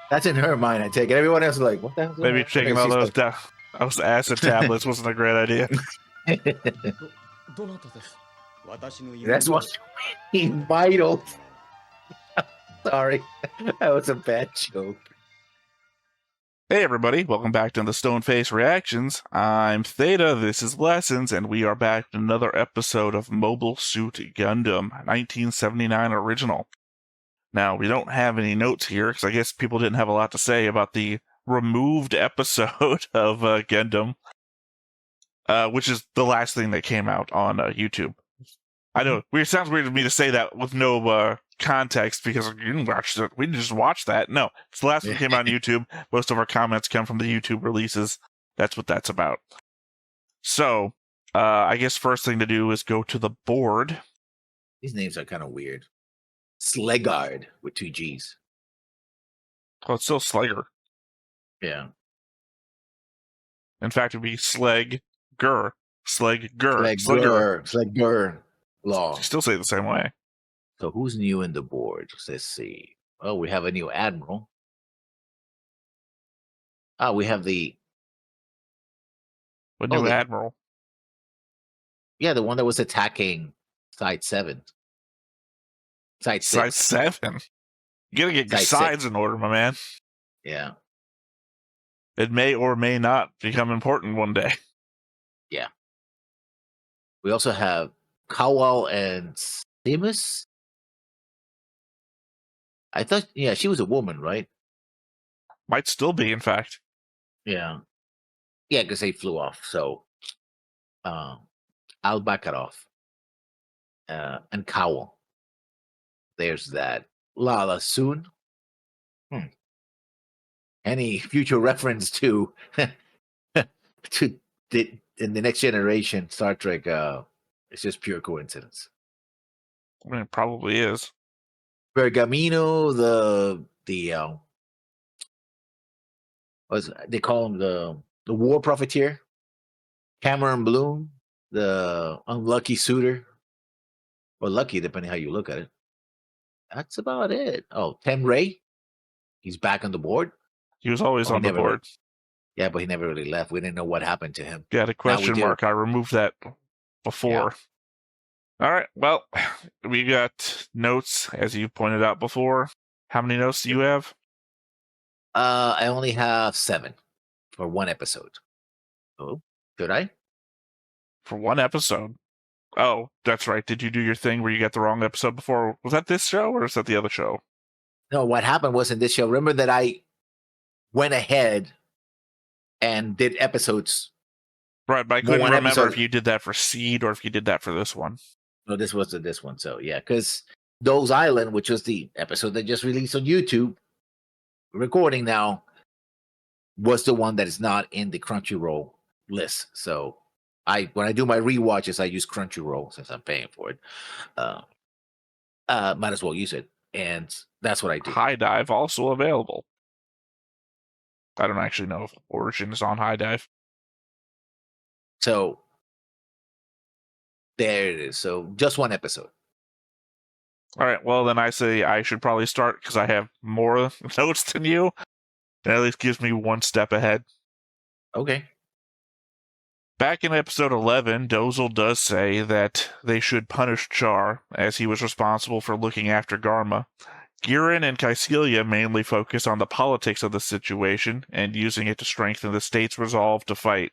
That's in her mind, I take it. Everyone else is like, what the hell? Maybe taking all those acid tablets wasn't a great idea. That's what you mean, vital. Sorry, that was a bad joke. Hey everybody, welcome back to the Stoneface Reactions. I'm Theta, this is Lessons, and we are back with another episode of Mobile Suit Gundam, 1979 original. Now, we don't have any notes here, because I guess people didn't have a lot to say about the removed episode of Gundam, which is the last thing that came out on YouTube. I know, it sounds weird to me to say that with no context, because you didn't watch it. We just watched that. No, it's the last one that came out on YouTube. Most of our comments come from the YouTube releases. That's what that's about. So, I guess first thing to do is go to the board. These names are kind of weird. Slegard with 2 G's. Oh, it's still Slegger. Yeah. In fact, it'd be Slegger. Slegger. Law. You still say it the same way. So who's new in the board? Let's see. Oh, we have a new admiral. Ah, we have the... What new admiral? Yeah, the one that was attacking Side 7. Side 6. Side 7? You gotta get your sides in order, my man. Yeah. It may or may not become important one day. Yeah. We also have Kowal and Simus. I thought, yeah, she was a woman, right? Might still be, in fact. Yeah. Yeah, because they flew off. So I'll back it off. And Kowal. There's that. Lala soon. Any future reference to in the Next Generation Star Trek, it's just pure coincidence. I mean, it probably is. Bergamino, they call him the war profiteer. Cameron Bloom, the unlucky suitor, or lucky depending how you look at it. That's about it. Oh, Tem Ray, he's back on the board. He was always on the board. Yeah, but he never really left. We didn't know what happened to him. Yeah, the question mark. I removed that before. Yeah. All right. Well, we got notes, as you pointed out before. How many notes do you have? I only have 7 for one episode. Oh, should I? For one episode? Oh, that's right. Did you do your thing where you got the wrong episode before? Was that this show or is that the other show? No, what happened was in this show, remember that I went ahead and did episodes. Right, but I couldn't remember if you did that for Seed or if you did that for this one. No, this was this one. So, yeah, because Doe's Island, which was the episode that just released on YouTube, recording now, was the one that is not in the Crunchyroll list. So, when I do my rewatches, I use Crunchyroll since I'm paying for it. Might as well use it. And that's what I do. High Dive also available. I don't actually know if Origin is on High Dive. So there it is. So just one episode. All right. Well, then I say I should probably start because I have more notes than you. That at least gives me one step ahead. Okay. Back in episode 11, Dozle does say that they should punish Char, as he was responsible for looking after Garma. Giran and Kycelia mainly focus on the politics of the situation and using it to strengthen the state's resolve to fight.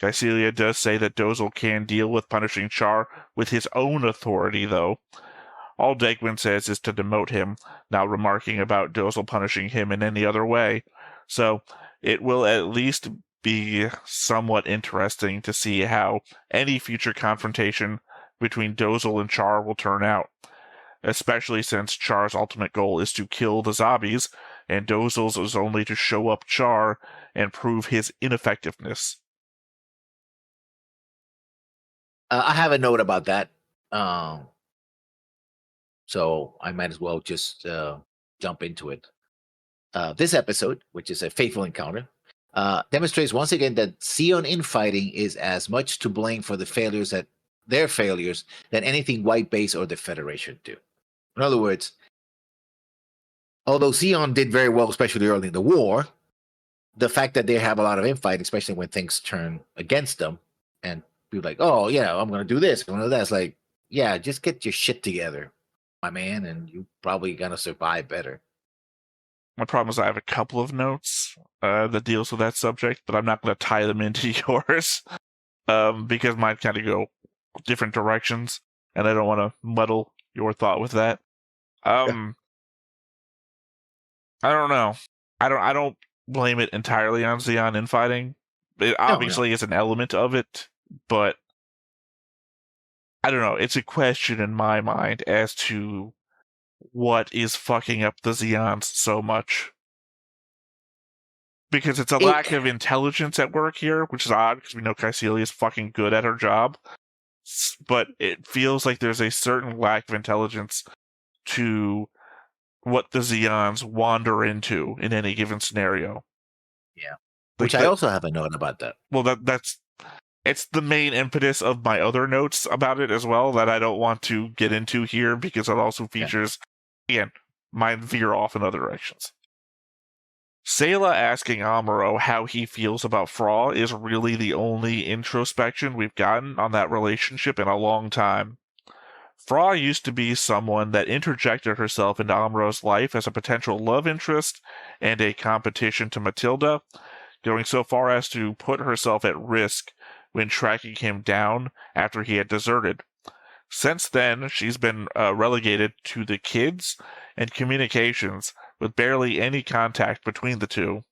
Kycelia does say that Dozle can deal with punishing Char with his own authority, though. All Degman says is to demote him, not remarking about Dozle punishing him in any other way. So it will at least be somewhat interesting to see how any future confrontation between Dozle and Char will turn out, especially since Char's ultimate goal is to kill the zombies, and Dozle's is only to show up Char and prove his ineffectiveness. I have a note about that, so I might as well just jump into it. This episode, which is a faithful encounter, demonstrates once again that Sion infighting is as much to blame for their failures than anything White Base or the Federation do. In other words, although Zeon did very well, especially early in the war, the fact that they have a lot of infight, especially when things turn against them, and be like, "Oh yeah, I'm gonna do this, I'm gonna do that." It's like, yeah, just get your shit together, my man, and you probably gonna survive better. My problem is I have a couple of notes that deals with that subject, but I'm not going to tie them into yours because mine kind of go different directions, and I don't want to muddle your thought with that. I don't know. I don't blame it entirely on Zeon infighting. It obviously is an element of it, but I don't know. It's a question in my mind as to what is fucking up the Zeons so much. Because it's a lack of intelligence at work here, which is odd because we know Caecilia is fucking good at her job. But it feels like there's a certain lack of intelligence to what the Zeons wander into in any given scenario. Yeah. Which I also have a note about that. Well, it's the main impetus of my other notes about it as well that I don't want to get into here because it also features, again, mine veer off in other directions. Sayla asking Amuro how he feels about Fra is really the only introspection we've gotten on that relationship in a long time. Fra used to be someone that interjected herself into Amuro's life as a potential love interest and a competition to Matilda, going so far as to put herself at risk when tracking him down after he had deserted. Since then, she's been relegated to the kids and communications, with barely any contact between the two.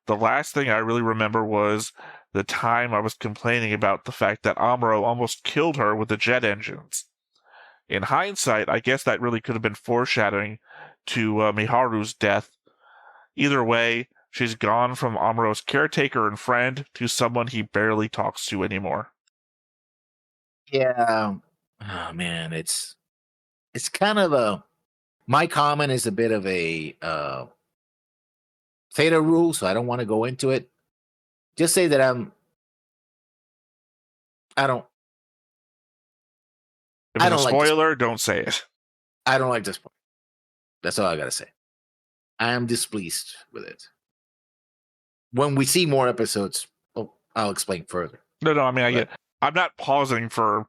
The last thing I really remember was the time I was complaining about the fact that Amuro almost killed her with the jet engines. In hindsight, I guess that really could have been foreshadowing to Miharu's death. Either way, she's gone from Amuro's caretaker and friend to someone he barely talks to anymore. Yeah. Oh man, it's kind of a, my comment is a bit of a theta rule, so I don't want to go into it. Just say that I don't spoiler, don't say it. I don't like this point. That's all I gotta say. I am displeased with it. When we see more episodes, I'll explain further. No, I mean, I get. I'm not pausing for.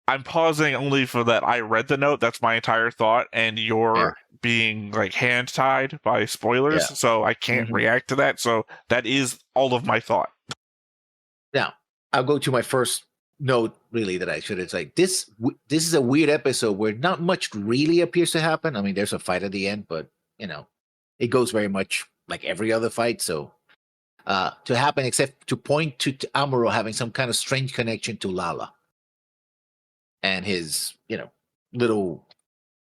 I'm pausing only for that. I read the note. That's my entire thought, and you're being like hand tied by spoilers, so I can't react to that. So that is all of my thought. Now I'll go to my first note. Really, that I should. It's like this. This is a weird episode where not much really appears to happen. I mean, there's a fight at the end, but it goes very much like every other fight. So to happen, except to point to Amuro having some kind of strange connection to Lala. And his, little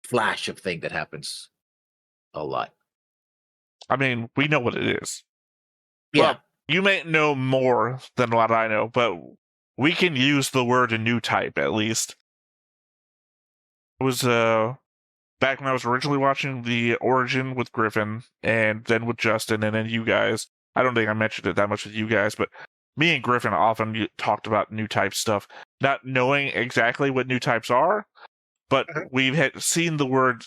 flash of thing that happens a lot. I mean, we know what it is. Yeah. Well, you may know more than what I know, but we can use the word a new type, at least. It was back when I was originally watching the Origin with Griffin, and then with Justin, and then you guys. I don't think I mentioned it that much with you guys, but me and Griffin often talked about new type stuff, not knowing exactly what new types are, but we've seen the word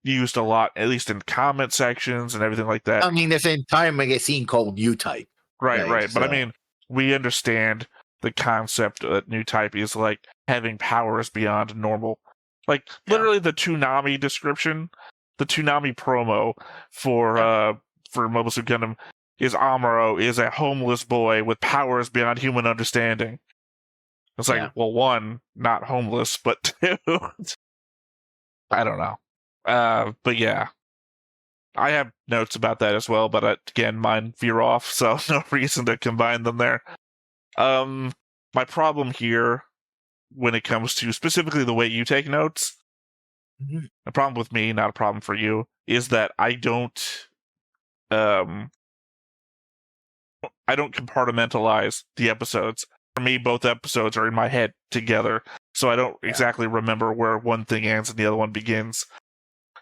used a lot, at least in comment sections and everything like that. I mean, there's an entire magazine called New Type. Right. So. But I mean, we understand the concept that new type is like having powers beyond normal. Like, literally the Toonami description, the Toonami promo for Mobile Suit Gundam is Amuro is a homeless boy with powers beyond human understanding. It's like, well, one, not homeless, but two, I don't know. But yeah, I have notes about that as well, but again, mine veer off, so no reason to combine them there. My problem here, when it comes to specifically the way you take notes, a problem with me, not a problem for you, is that I don't compartmentalize the episodes. For me, both episodes are in my head together, so I don't exactly remember where one thing ends and the other one begins.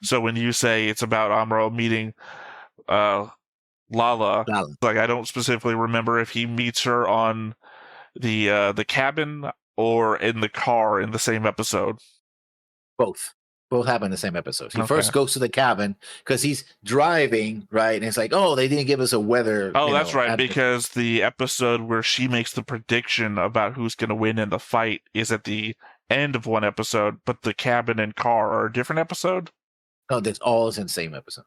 So when you say it's about Amuro meeting Lala, like I don't specifically remember if he meets her on the cabin or in the car in the same episode. Both. Both happen in the same episode. He Okay. first goes to the cabin because he's driving, right? And it's like, oh, they didn't give us a weather. Oh, that's right, because the episode where she makes the prediction about who's going to win in the fight is at the end of one episode, but the cabin and car are a different episode? No, that's all in the same episode.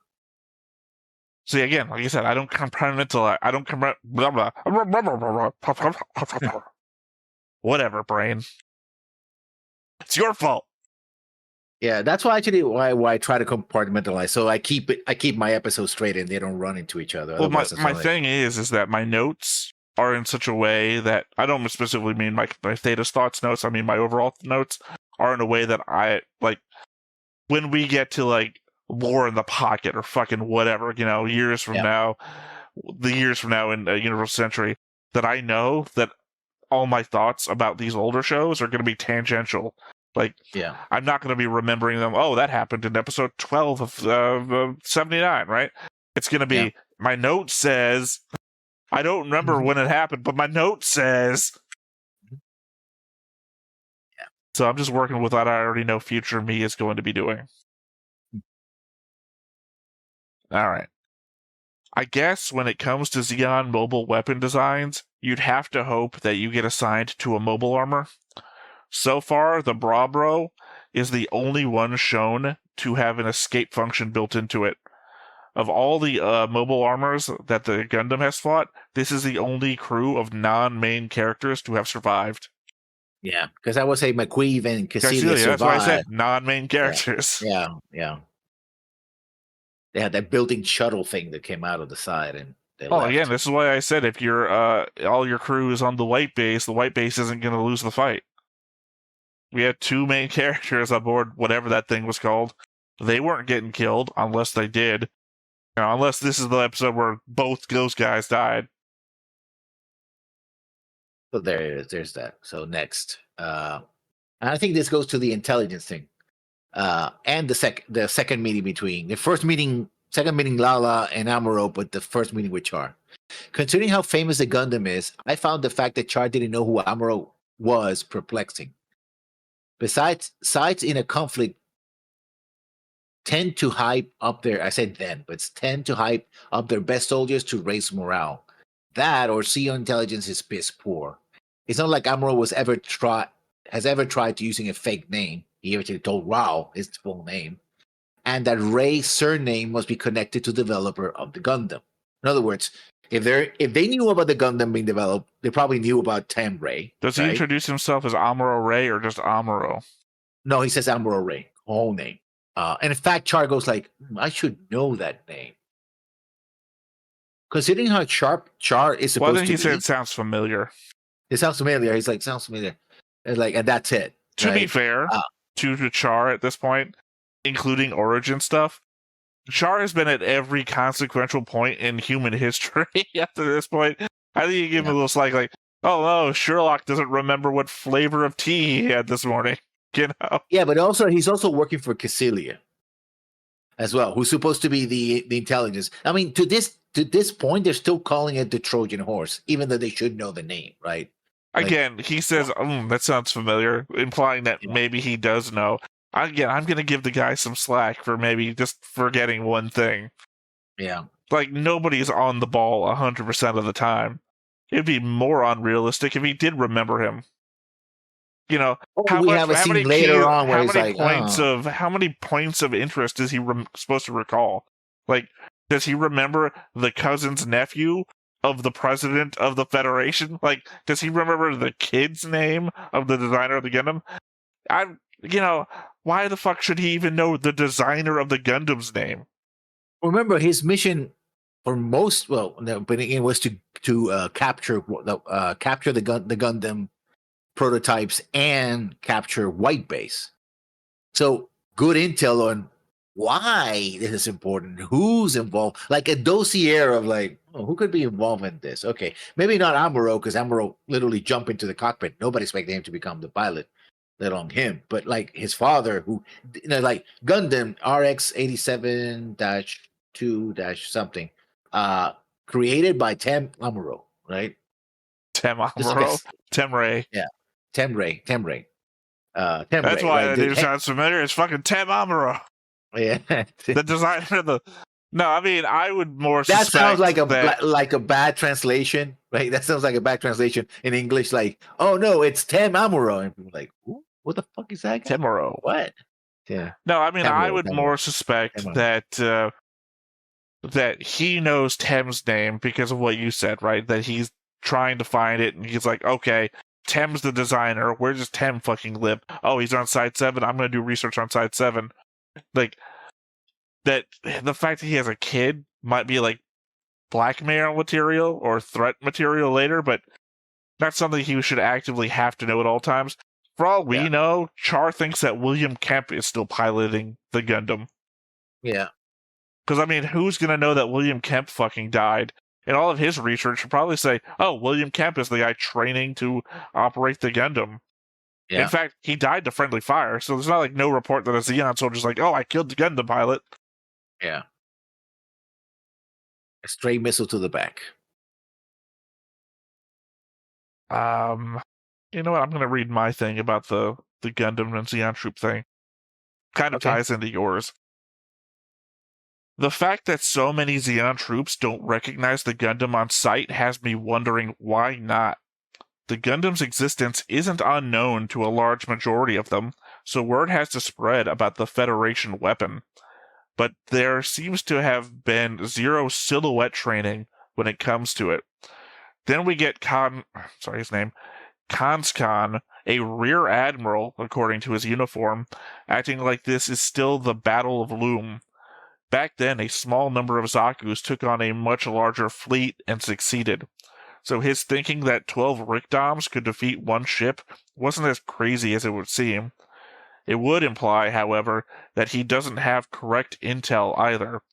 See, again, like I said, I don't compartmentalize. I don't blah, blah. Whatever, brain. It's your fault. Yeah, that's why I try to compartmentalize. So I keep my episodes straight and they don't run into each other. Well, my thing is that my notes are in such a way that I don't specifically mean my Theta's thoughts notes. I mean my overall notes are in a way that I like when we get to like War in the Pocket or fucking whatever, years from now in Universal Century, that I know that all my thoughts about these older shows are going to be tangential. Like, I'm not going to be remembering them. Oh, that happened in episode 12 of 79, right? It's going to be, my note says, I don't remember when it happened, but my note says. Yeah. So I'm just working with what I already know future me is going to be doing. All right. I guess when it comes to Zeon mobile weapon designs, you'd have to hope that you get assigned to a mobile armor. So far, the Brabro is the only one shown to have an escape function built into it. Of all the mobile armors that the Gundam has fought, this is the only crew of non-main characters to have survived. Yeah, because I would say McQueen and Cassilia survived. That's why I said non-main characters. Yeah. They had that building shuttle thing that came out of the side, and they left. Again, this is why I said if you're all your crew is on the white base isn't going to lose the fight. We had 2 main characters on board, whatever that thing was called. They weren't getting killed unless they did. Unless this is the episode where both those guys died. So there's that. So next, and I think this goes to the intelligence thing, and the second meeting between the second meeting Lala and Amuro, but the first meeting with Char. Considering how famous the Gundam is, I found the fact that Char didn't know who Amuro was perplexing. Besides, sides in a conflict tend to hype up their best soldiers to raise morale. That or CEO intelligence is piss poor. It's not like Amuro has ever tried to using a fake name. He actually told Rao his full name. And that Ray's surname must be connected to the developer of the Gundam. In other words, if they knew about the Gundam being developed, they probably knew about Tam Ray. Does he introduce himself as Amuro Ray or just Amuro? No, he says Amuro Ray, whole name. And in fact, Char goes like, I should know that name. Considering how sharp Char is supposed to be. Well, then he said it sounds familiar. It sounds familiar. He's like, sounds familiar. And that's it. To be fair to Char at this point, including origin stuff, Char has been at every consequential point in human history after this point. I think you give him a little slack, like, oh no, Sherlock doesn't remember what flavor of tea he had this morning. Yeah, but he's also working for Cassilia as well, who's supposed to be the intelligence. I mean, to this point, they're still calling it the Trojan horse, even though they should know the name, right? Again, he says, that sounds familiar, implying that maybe he does know. Again, I'm going to give the guy some slack for maybe just forgetting one thing. Yeah. Like, nobody's on the ball 100% of the time. It'd be more unrealistic if he did remember him. How many points of interest is he supposed to recall? Like, does he remember the cousin's nephew of the president of the Federation? Like, does he remember the kid's name of the designer of the Gundam? Why the fuck should he even know the designer of the Gundam's name? Remember, his mission for most, it was to capture the Gundam prototypes and capture White Base. So good intel on why this is important, who's involved, like a dossier of like, who could be involved in this? Okay, maybe not Amuro, because Amuro literally jumped into the cockpit. Nobody expected him to become the pilot, let alone him. But like his father, who, like Gundam RX-87-2- something, created by Tam Amuro, right? Tam Amuro? Tam Ray. Yeah. Tem Ray. Temurai, That's why right? that name sounds familiar. It's fucking Tem Amuro. Yeah. The designer of the... No, I mean, I would more That suspect sounds like that... a bad translation, right? That sounds like a bad translation in English. Like, oh no, it's Tem Amuro, and people are like, who? What the fuck is that guy? Temuro. What? Yeah. No, I mean, I would Temuro. more suspect Temuro. that he knows Tem's name because of what you said, right? That he's trying to find it, and he's like, okay, Tem's the designer. Where does Tem fucking live? Oh, he's on Side 7. I'm going to do research on Side 7. Like, that the fact that he has a kid might be, like, blackmail material or threat material later, but not something he should actively have to know at all times. For all we know, Char thinks that William Kemp is still piloting the Gundam. Yeah. Because, I mean, who's going to know that William Kemp fucking died? And all of his research would probably say, oh, William Kemp is the guy training to operate the Gundam. Yeah. In fact, he died to friendly fire, so there's not like no report that a Zeon soldier's like, oh, I killed the Gundam pilot. Yeah. A stray missile to the back. You know what? I'm going to read my thing about the Gundam and Zeon troop thing. Kind of ties into yours. The fact that so many Zeon troops don't recognize the Gundam on sight has me wondering why not. The Gundam's existence isn't unknown to a large majority of them, so word has to spread about the Federation weapon. But there seems to have been zero silhouette training when it comes to it. Then we get Kanskon, a rear admiral, according to his uniform, acting like this is still the Battle of Loom. Back then, a small number of Zakus took on a much larger fleet and succeeded. So his thinking that 12 Rickdoms could defeat one ship wasn't as crazy as it would seem. It would imply, however, that he doesn't have correct intel either.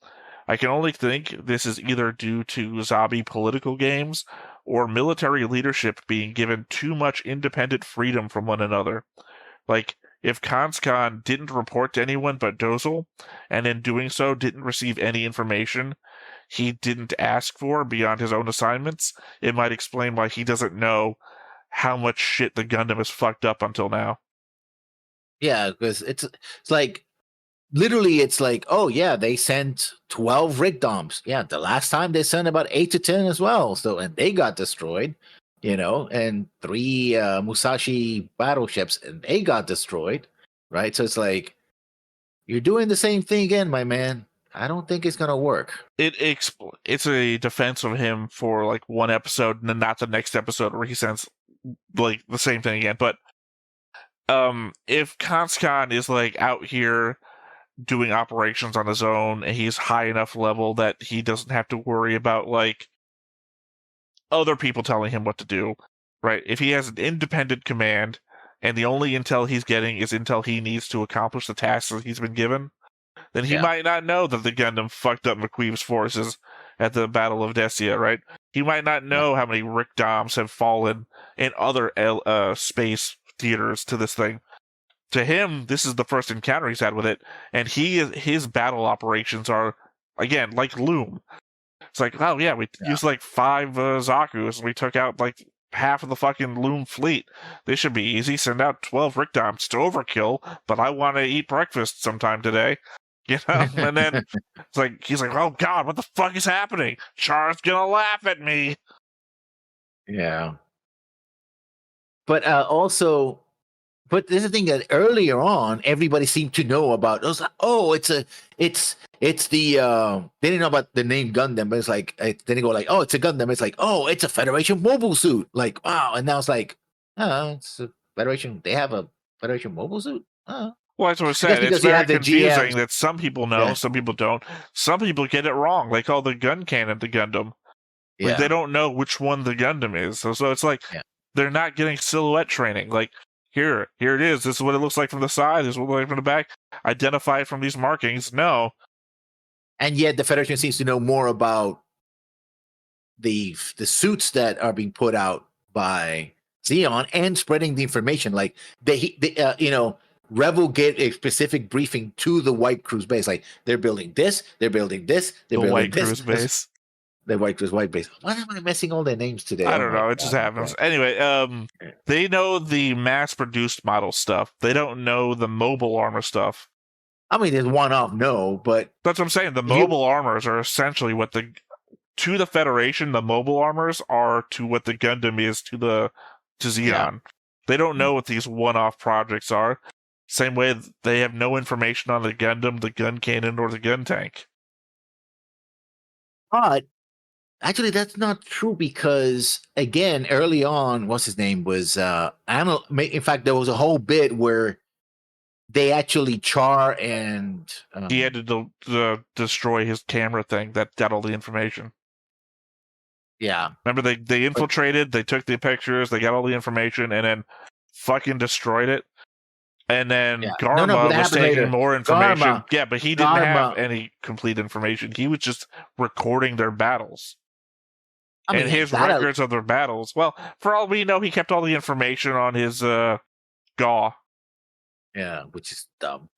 I can only think this is either due to Zabi political games or military leadership being given too much independent freedom from one another. Like, if Kanskon didn't report to anyone but Dozle, and in doing so didn't receive any information he didn't ask for beyond his own assignments, it might explain why he doesn't know how much shit the Gundam has fucked up until now. Yeah, because it's like, literally, it's like, oh yeah, they sent 12 Rickdoms. Yeah, the last time they sent about 8 to 10 as well. So, and they got destroyed, and 3 Musashi battleships, and they got destroyed, right? So it's like, you're doing the same thing again, my man. I don't think it's gonna work. It's a defense of him for like one episode, and then not the next episode where he sends like the same thing again. But if Kanskon is like out here doing operations on his own, and he's high enough level that he doesn't have to worry about like other people telling him what to do, right? If he has an independent command, and the only intel he's getting is intel he needs to accomplish the tasks that he's been given, then he might not know that the Gundam fucked up McQuee's forces at the Battle of Destia, right? He might not know how many Rickdoms have fallen in other space theaters to this thing. To him, this is the first encounter he's had with it, and his battle operations are, again, like Loom. It's like, oh yeah, we used like 5 Zakus, and we took out like half of the fucking Loom fleet. This should be easy. Send out 12 Rickdoms to overkill, but I want to eat breakfast sometime today. And then it's like, he's like, oh god, what the fuck is happening? Char's gonna laugh at me. Yeah. But also, but there's a thing that earlier on, everybody seemed to know about. It was like, oh, it's the they didn't know about the name Gundam, but it's like, then they go like, oh, it's a Gundam. It's like, oh, it's a Federation mobile suit. Like, wow. And now it's like, oh, it's a Federation. They have a Federation mobile suit. Oh. Well, that's what I said. It's very confusing that some people know, some people don't. Some people get it wrong. They call the gun cannon the Gundam. Like, they don't know which one the Gundam is. So it's like, they're not getting silhouette training. Like, here it is. This is what it looks like from the side. This is what it looks like from the back. Identify it from these markings. No. And yet the Federation seems to know more about the suits that are being put out by Zeon and spreading the information. Like, they Rebel get a specific briefing to the White Cruz base. Like, they're building this, they're building this, they're building White this. Cruz base. The white base. Why am I messing all their names today? I don't know. It just happens. Anyway, they know the mass-produced model stuff. They don't know the mobile armor stuff. I mean, there's one-off, no, but that's what I'm saying. The mobile armors are essentially what to the Federation. The mobile armors are to what the Gundam is to Zeon. Yeah. They don't know what these one-off projects are. Same way they have no information on the Gundam, the gun cannon, or the gun tank. But actually, that's not true because, again, early on, what's his name was in fact, there was a whole bit where they actually Char and he had to destroy his camera thing that got all the information. Yeah, remember they infiltrated, they took the pictures, they got all the information, and then fucking destroyed it. And then Garma was taking more information. Yeah, but he didn't have any complete information. He was just recording their battles. And his records of their battles. Well, for all we know, he kept all the information on his GAW. Yeah, which is dumb.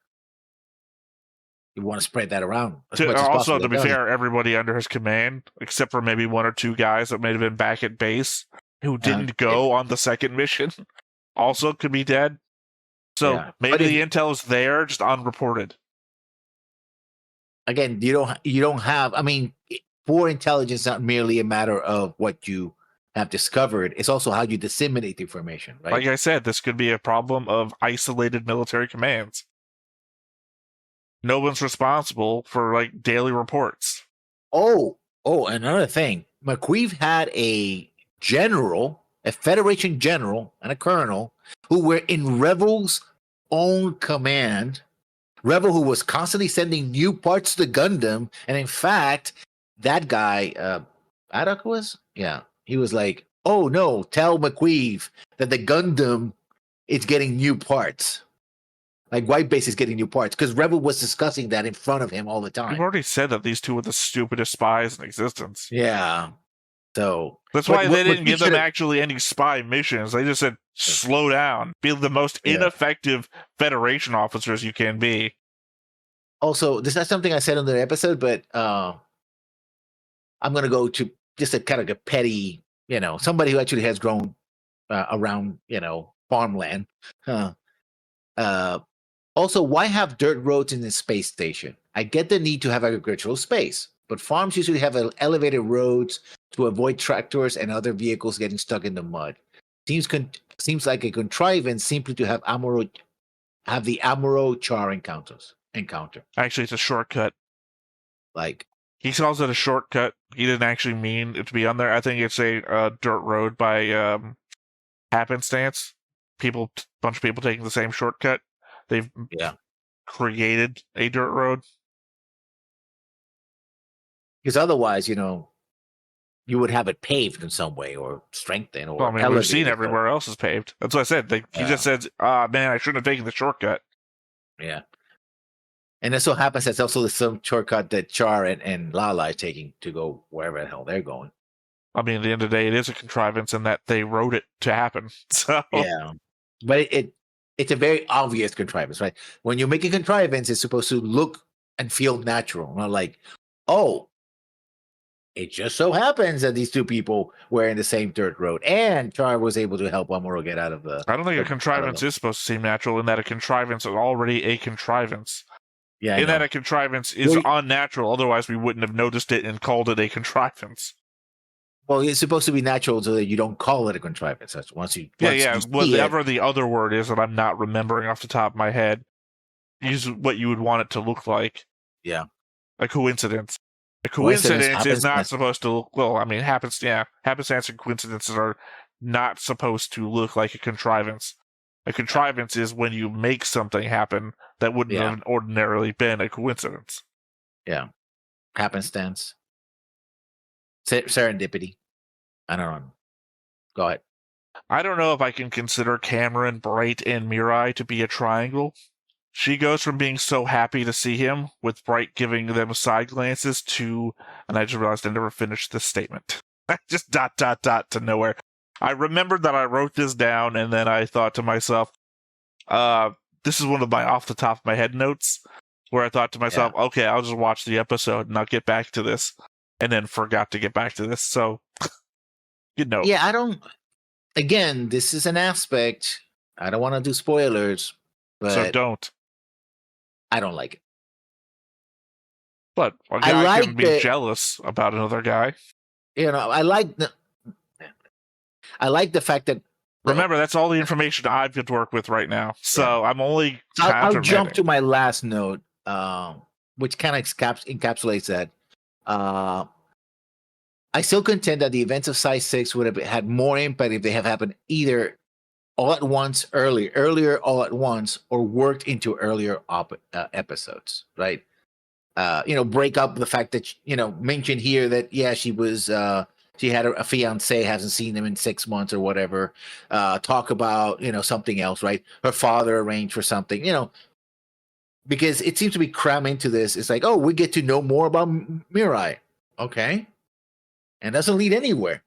You want to spread that around. Also, to be fair, everybody under his command, except for maybe one or two guys that may have been back at base who didn't go on the second mission, also could be dead. So maybe the intel is there, just unreported. Again, you don't have. I mean, for intelligence, not merely a matter of what you have discovered; it's also how you disseminate the information. Right? Like I said, this could be a problem of isolated military commands. No one's responsible for daily reports. Oh, another thing. McQueeve had a general, a Federation general, and a colonel who were in Rebel's own command. Rebel who was constantly sending new parts to the Gundam, and in fact, that guy, Adok was? Yeah. He was like, oh no, tell McQueeve that the Gundam is getting new parts. Like White Base is getting new parts, because Rebel was discussing that in front of him all the time. You've already said that these two were the stupidest spies in existence. Yeah. So that's why they didn't give them actually any spy missions. They just said, slow down. Be the most ineffective Federation officers you can be. Also, this is not something I said on the episode, but I'm going to go to just a kind of a petty, somebody who actually has grown around, farmland. Also, why have dirt roads in the space station? I get the need to have agricultural space, but farms usually have elevated roads to avoid tractors and other vehicles getting stuck in the mud. Seems like a contrivance simply to have the Amuro Char encounter. Actually, it's a shortcut. He calls it a shortcut. He didn't actually mean it to be on there. I think it's a dirt road by happenstance. Bunch of people taking the same shortcut. They've created a dirt road. Because otherwise, you would have it paved in some way or strengthened. Or we've seen everywhere else is paved. That's what I said. He just said, man, I shouldn't have taken the shortcut. Yeah. And it so happens that's also some shortcut that Char and Lala are taking to go wherever the hell they're going. I mean, at the end of the day, it is a contrivance in that they wrote it to happen. So yeah. But it's a very obvious contrivance, right? When you make a contrivance, it's supposed to look and feel natural. Not like, oh, it just so happens that these two people were in the same dirt road, and Char was able to help Amuro get out of the... I don't think a contrivance is supposed to seem natural, in that a contrivance is already a contrivance. Yeah, in that a contrivance is unnatural, otherwise we wouldn't have noticed it and called it a contrivance. Well, it's supposed to be natural so that you don't call it a contrivance. That's once you whatever the other word is that I'm not remembering off the top of my head, is what you would want it to look like. Yeah. A coincidence. A coincidence is not supposed to look... Well, I mean, happenstance and coincidences are not supposed to look like a contrivance. A contrivance is when you make something happen that wouldn't have ordinarily been a coincidence. Yeah. Happenstance. Serendipity. I don't know. Go ahead. I don't know if I can consider Cameron, Bright, and Mirai to be a triangle. She goes from being so happy to see him, with Bright giving them side glances, to... And I just realized I never finished this statement. Just ... to nowhere. I remembered that I wrote this down, and then I thought to myself, this is one of my off-the-top-of-my-head notes, where I thought to myself, okay, I'll just watch the episode, and I'll get back to this. and then forgot to get back to this. So, Yeah, I don't. Again, this is an aspect. I don't want to do spoilers, but so don't. I don't like it. But a guy can be jealous about another guy. I like the fact that. Remember, that's all the information I've got to work with right now. So I'm only. I'll jump to my last note, which kind of encapsulates that. I still contend that the events of Side 6 would have had more impact if they have happened either all at once, earlier all at once, or worked into earlier episodes, right? Break up the fact that, mentioned here that, she was, she had a fiance, hasn't seen him in 6 months or whatever. Talk about, something else, right? Her father arranged for something, because it seems to be crammed into this. It's like, oh, we get to know more about Mirai. Okay. And doesn't lead anywhere.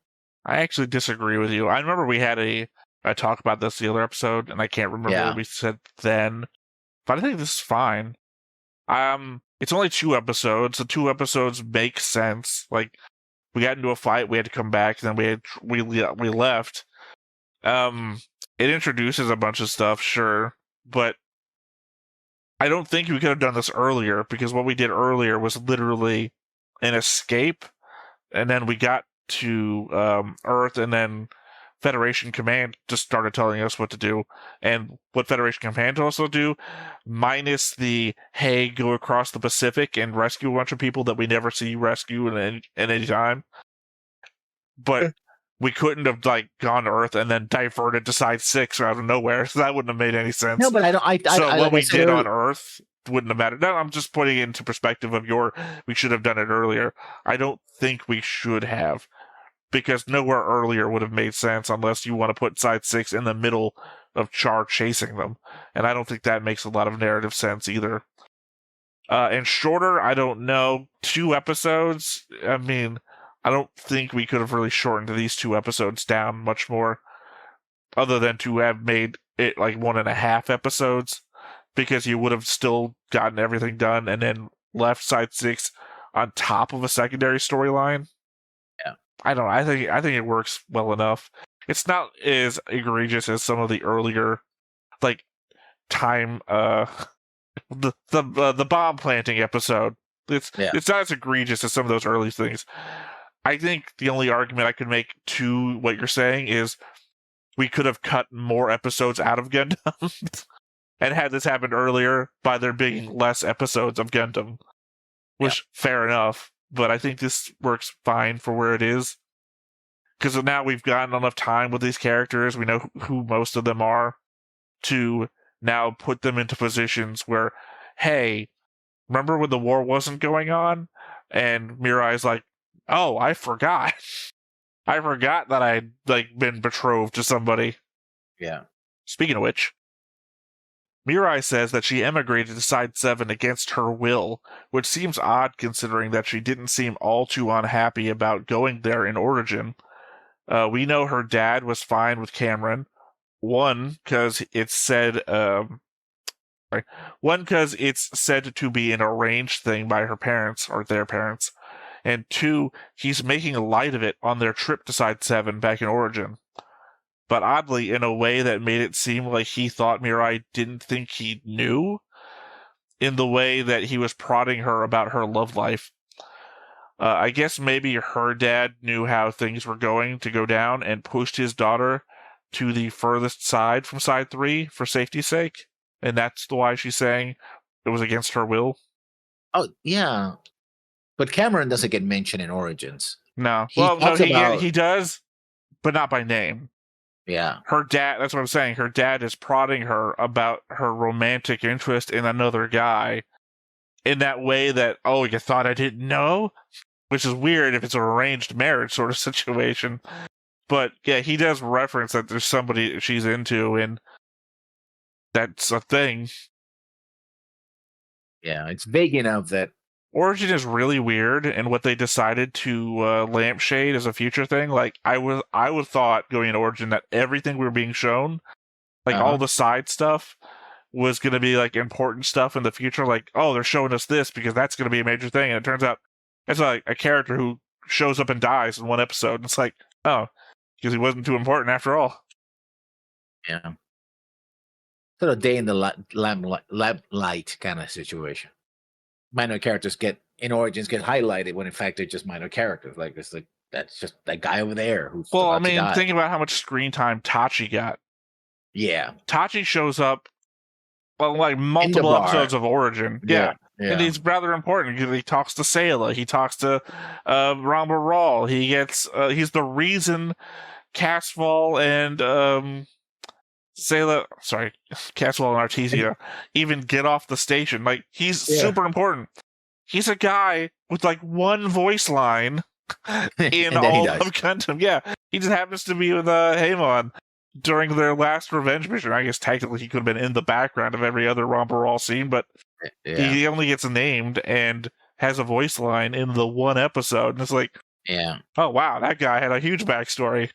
I actually disagree with you. I remember we had a talk about this the other episode, and I can't remember what we said then. But I think this is fine. It's only 2 episodes. The 2 episodes make sense. Like, we got into a fight, we had to come back, and then we left. It introduces a bunch of stuff, sure, but I don't think we could have done this earlier, because what we did earlier was literally an escape, and then we got to Earth, and then Federation Command just started telling us what to do. And what Federation Command also do, minus the, hey, go across the Pacific and rescue a bunch of people that we never see rescue at any time. But we couldn't have gone to Earth and then diverted to Side 6 out of nowhere. So that wouldn't have made any sense. No, but what we did on Earth wouldn't have mattered. No, I'm just putting it into perspective of we should have done it earlier. I don't think we should have, because nowhere earlier would have made sense unless you want to put Side 6 in the middle of Char chasing them. And I don't think that makes a lot of narrative sense either. And shorter, I don't know. 2 episodes? I mean, I don't think we could have really shortened these 2 episodes down much more, other than to have made it 1.5 episodes, because you would have still gotten everything done and then left Side 6 on top of a secondary storyline. Yeah. I don't know. I think it works well enough. It's not as egregious as some of the earlier, time, the bomb planting episode. It's not as egregious as some of those early things. I think the only argument I could make to what you're saying is we could have cut more episodes out of Gundam and had this happen earlier by there being less episodes of Gundam, which fair enough. But I think this works fine for where it is, because now we've gotten enough time with these characters. We know who most of them are, to now put them into positions where, hey, remember when the war wasn't going on? And Mirai's like, oh, I forgot. I forgot that I'd been betrothed to somebody. Yeah. Speaking of which, Mirai says that she emigrated to Side 7 against her will, which seems odd considering that she didn't seem all too unhappy about going there in Origin. We know her dad was fine with Cameron. One, because it's said to be an arranged thing by her parents, or their parents. And 2, he's making light of it on their trip to Side 7 back in Origin. But oddly, in a way that made it seem like he thought Mirai didn't think he knew, in the way that he was prodding her about her love life. I guess maybe her dad knew how things were going to go down and pushed his daughter to the furthest side from Side 3 for safety's sake. And that's why she's saying it was against her will. Oh, yeah. But Cameron doesn't get mentioned in Origins. No. He does, but not by name. Yeah. Her dad, that's what I'm saying. Her dad is prodding her about her romantic interest in another guy in that way that, oh, you thought I didn't know? Which is weird if it's an arranged marriage sort of situation. But yeah, he does reference that there's somebody she's into, and that's a thing. Yeah, it's vague enough that Origin is really weird, and what they decided to lampshade as a future thing. I would thought going into Origin that everything we were being shown, all the side stuff, was going to be important stuff in the future. Oh, they're showing us this because that's going to be a major thing, and it turns out it's a character who shows up and dies in one episode. And it's like, oh, because he wasn't too important after all. Yeah. Sort of day in the limelight kind of situation. Minor characters in Origins get highlighted when in fact they're just minor characters. Like it's like that's just that guy over there who's about to die. Think about how much screen time Tachi got. Yeah. Tachi shows up like multiple episodes of Origin. Yeah. And he's rather important. He talks to Sayla. He talks to Ramba Rawl. He's the reason Casval and Sayla, Casval and Artesia even get off the station. Like, he's super important. He's a guy with like one voice line in all of Gundam. Yeah. He just happens to be with Hamon during their last revenge mission. I guess technically he could have been in the background of every other Ramba Rawl scene, but he only gets named and has a voice line in the one episode. And it's like, oh wow, that guy had a huge backstory.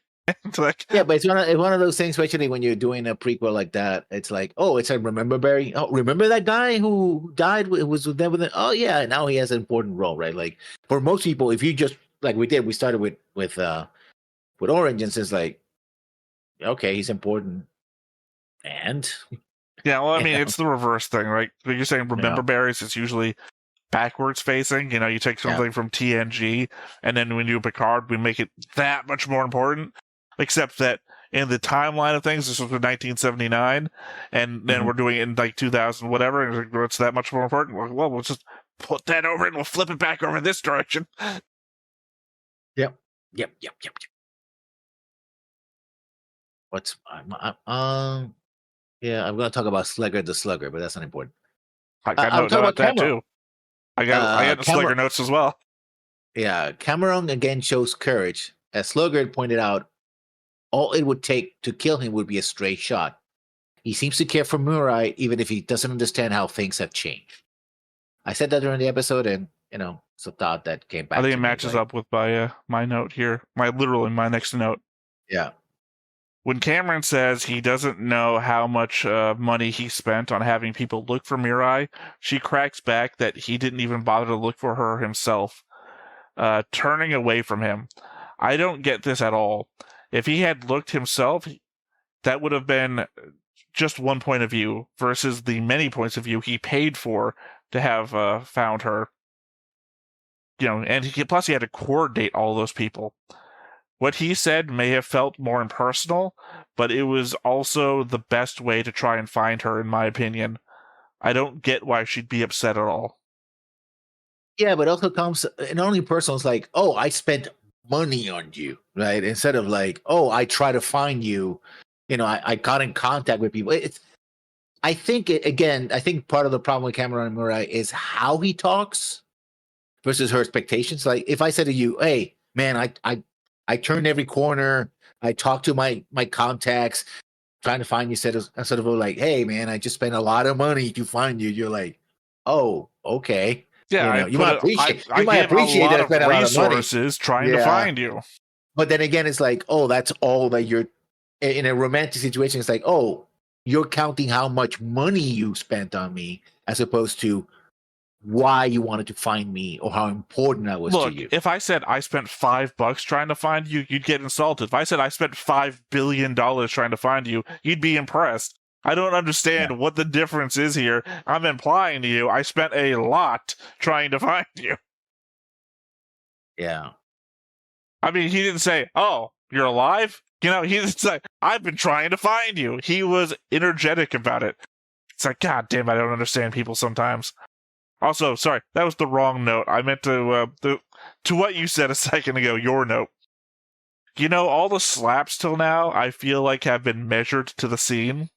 Like, but it's one of those things, especially when you're doing a prequel like that. It's like, oh, it's a Remember Barry. Oh, remember that guy who died? Was there with it? Oh yeah, now he has an important role, right? Like for most people, if you just like we started with Origins, it's like, okay, he's important, and it's the reverse thing, right? But you're saying Remember Berries is usually backwards facing. You take something from TNG, and then when you do Picard, we make it that much more important. Except that in the timeline of things, this was in 1979, and then we're doing it in like 2000, whatever, and it's that much more important. Well, we'll just put that over and we'll flip it back over this direction. Yep. I'm going to talk about Slugger the Slugger, but that's not important. I got notes about that too. I got Slugger notes as well. Yeah, Cameron again shows courage. As Slugger pointed out, all it would take to kill him would be a stray shot. He seems to care for Murai, even if he doesn't understand how things have changed. I said that during the episode, and it's a thought that came back. I think it matches up with my note here. My next note. Yeah. When Cameron says he doesn't know how much money he spent on having people look for Mirai, she cracks back that he didn't even bother to look for her himself, turning away from him. I don't get this at all. If he had looked himself, that would have been just one point of view versus the many points of view he paid for to have found her. And plus he had to coordinate all those people. What he said may have felt more impersonal, but it was also the best way to try and find her, in my opinion. I don't get why she'd be upset at all. Yeah, but also comes, and only personal, it's like, oh, I spent money on you, right? Instead of like, oh, I try to find you, I got in contact with people. I think part of the problem with Cameron Murai is how he talks versus her expectations. Like if I said to you, hey man, I turned every corner, I talked to my contacts trying to find you, instead of like, hey man, I just spent a lot of money to find you, you're like, oh, okay. Yeah, you might appreciate that I spent a lot of resources trying to find you. But then again, it's like, oh, that's all that you're in a romantic situation. It's like, oh, you're counting how much money you spent on me as opposed to why you wanted to find me or how important I was to you. If I said I spent $5 trying to find you, you'd get insulted. If I said I spent $5 billion trying to find you, you'd be impressed. I don't understand what the difference is here. I'm implying to you I spent a lot trying to find you. Yeah. I mean, he didn't say, oh, you're alive? He didn't say, I've been trying to find you. He was energetic about it. It's like, God damn, I don't understand people sometimes. Also, sorry, that was the wrong note. I meant to what you said a second ago, your note. All the slaps till now, I feel like have been measured to the scene.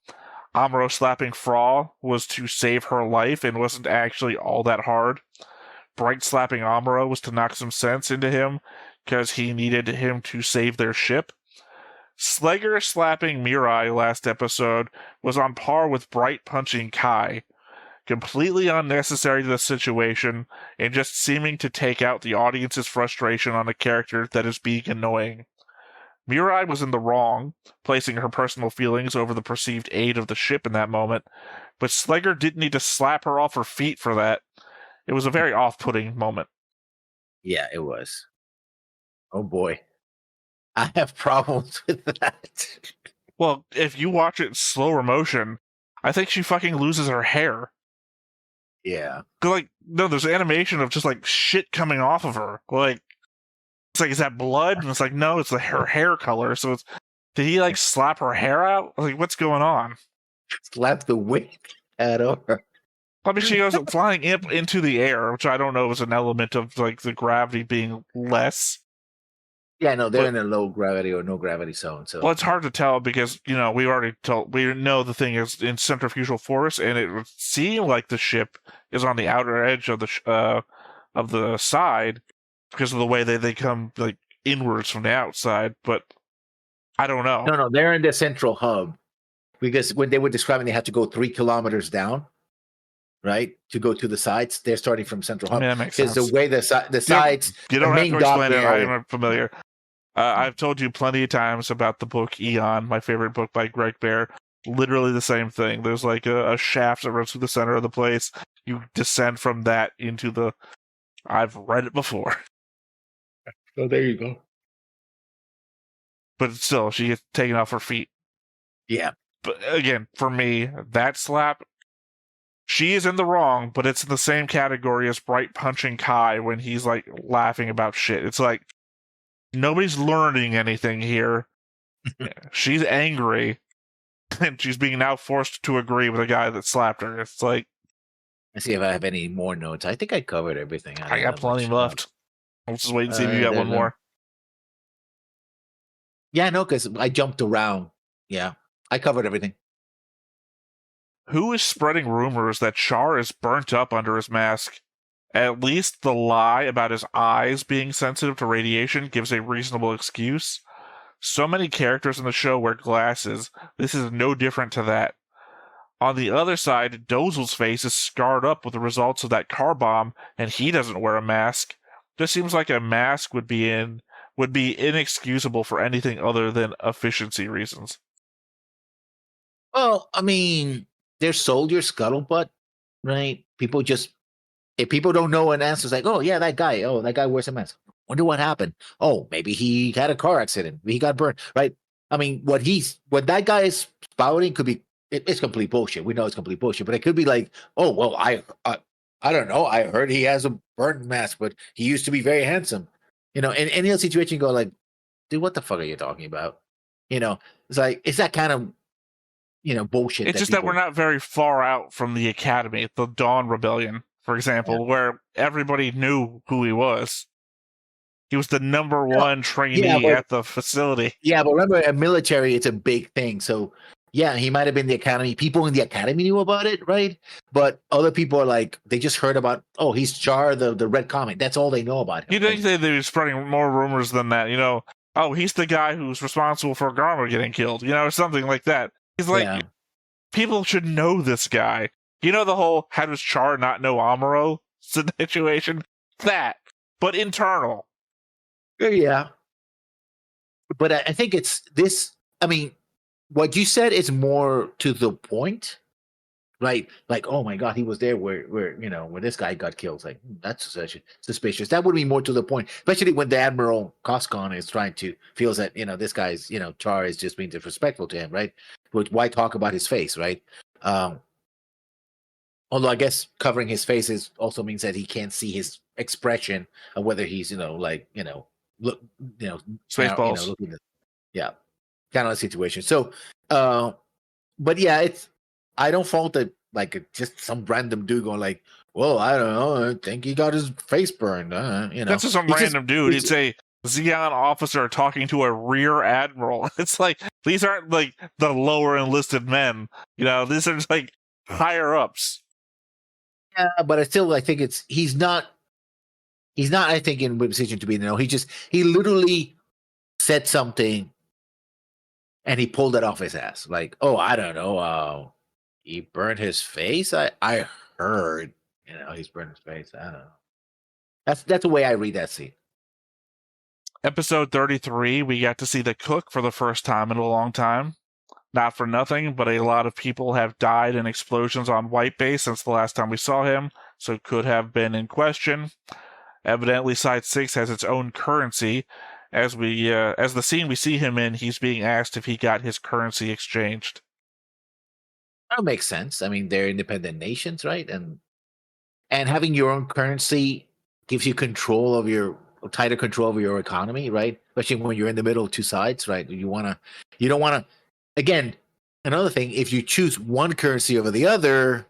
Amuro slapping Fra was to save her life and wasn't actually all that hard. Bright slapping Amuro was to knock some sense into him because he needed him to save their ship. Slegger slapping Mirai last episode was on par with Bright punching Kai. Completely unnecessary to the situation and just seeming to take out the audience's frustration on a character that is being annoying. Mirai was in the wrong, placing her personal feelings over the perceived aid of the ship in that moment, but Slegger didn't need to slap her off her feet for that. It was a very off-putting moment. Yeah, it was. Oh boy, I have problems with that. Well, if you watch it in slower motion, I think she fucking loses her hair. Yeah. 'Cause, like, no, there's animation of just like shit coming off of her. Like, it's like, is that blood? And it's like, no, it's her hair color. So it's, did he like slap her hair out? Like, what's going on? Slap the wig out of her. I mean, she goes flying into the air, which I don't know is an element of like the gravity being less. Yeah, no, they're in a low gravity or no gravity zone. So, well, it's hard to tell because we know the thing is in centrifugal force, and it would seem like the ship is on the outer edge of the side because of the way they come like inwards from the outside. But I don't know. No, they're in the central hub because when they were describing, they have to go 3 kilometers down, right, to go to the sides. They're starting from central hub because the way the sides, you don't have to explain it. I am familiar. Mm-hmm. I've told you plenty of times about the book Eon, my favorite book by Greg Bear. Literally the same thing. There's like a shaft that runs through the center of the place. You descend from that into the... I've read it before. Oh, there you go. But still, she gets taken off her feet. Yeah. But again, for me, that slap, she is in the wrong, but it's in the same category as Bright punching Kai when he's like laughing about shit. It's like, nobody's learning anything here. She's angry, and she's being now forced to agree with a guy that slapped her. It's like... Let's see if I have any more notes. I think I covered everything. I got plenty left. I'll just wait and see if you got one more. Yeah, no, because I jumped around. Yeah, I covered everything. Who is spreading rumors that Char is burnt up under his mask? At least the lie about his eyes being sensitive to radiation gives a reasonable excuse. So many characters in the show wear glasses. This is no different to that. On the other side, Dozel's face is scarred up with the results of that car bomb, and he doesn't wear a mask. Just seems like a mask would be inexcusable for anything other than efficiency reasons. Well, I mean, they're soldier scuttlebutt, right? If people don't know an answer, it's like, oh yeah, that guy wears a mask. Wonder what happened. Oh, maybe he had a car accident. He got burned, right? I mean, what that guy is spouting could be, it's complete bullshit. We know it's complete bullshit, but it could be like, oh well, I don't know. I heard he has a burn mask, but he used to be very handsome. In any other situation, you go like, dude, what the fuck are you talking about? It's like, it's that kind of, bullshit. It's just that we're not very far out from the academy, the Dawn Rebellion, for example, where everybody knew who he was. He was the number one trainee at the facility. Yeah, but remember, in military, it's a big thing. So, yeah, he might have been the academy. People in the academy knew about it, right? But other people are like, they just heard about, oh, he's Char, the red comet. That's all they know about him. You think they're spreading more rumors than that? Oh, he's the guy who's responsible for Garma getting killed, something like that. He's like, people should know this guy. The whole, how does Char not know Amuro situation? That, but internal. Yeah. But I think it's this, I mean, what you said is more to the point, right? Like, oh my God, he was there where this guy got killed. It's like, that's suspicious. That would be more to the point, especially when the Admiral Koskon is feels that, this guy's, Char is just being disrespectful to him, right? But why talk about his face, right? Although I guess covering his face also means that he can't see his expression of whether he's, Spaceballs. Kind of a situation. So, but yeah, I don't fault it. Like just some random dude going like, "Well, I don't know. I think he got his face burned." That's just some random dude. It's a Xeon officer talking to a rear admiral. It's like these aren't like the lower enlisted men. These are just like higher ups. Yeah, but I think he's not. I think in a position to be he literally said something, and he pulled it off his ass. Like, oh, I don't know. He burned his face. I heard, he's burned his face. I don't know. That's the way I read that scene. Episode 33, we got to see the cook for the first time in a long time. Not for nothing, but a lot of people have died in explosions on White Base since the last time we saw him, so it could have been in question. Evidently, Side 6 has its own currency, as the scene we see him in, he's being asked if he got his currency exchanged. That makes sense. I mean, they're independent nations, right? And having your own currency gives you tighter control over your economy, right? Especially when you're in the middle of two sides, right? You don't want to. Again, another thing, if you choose one currency over the other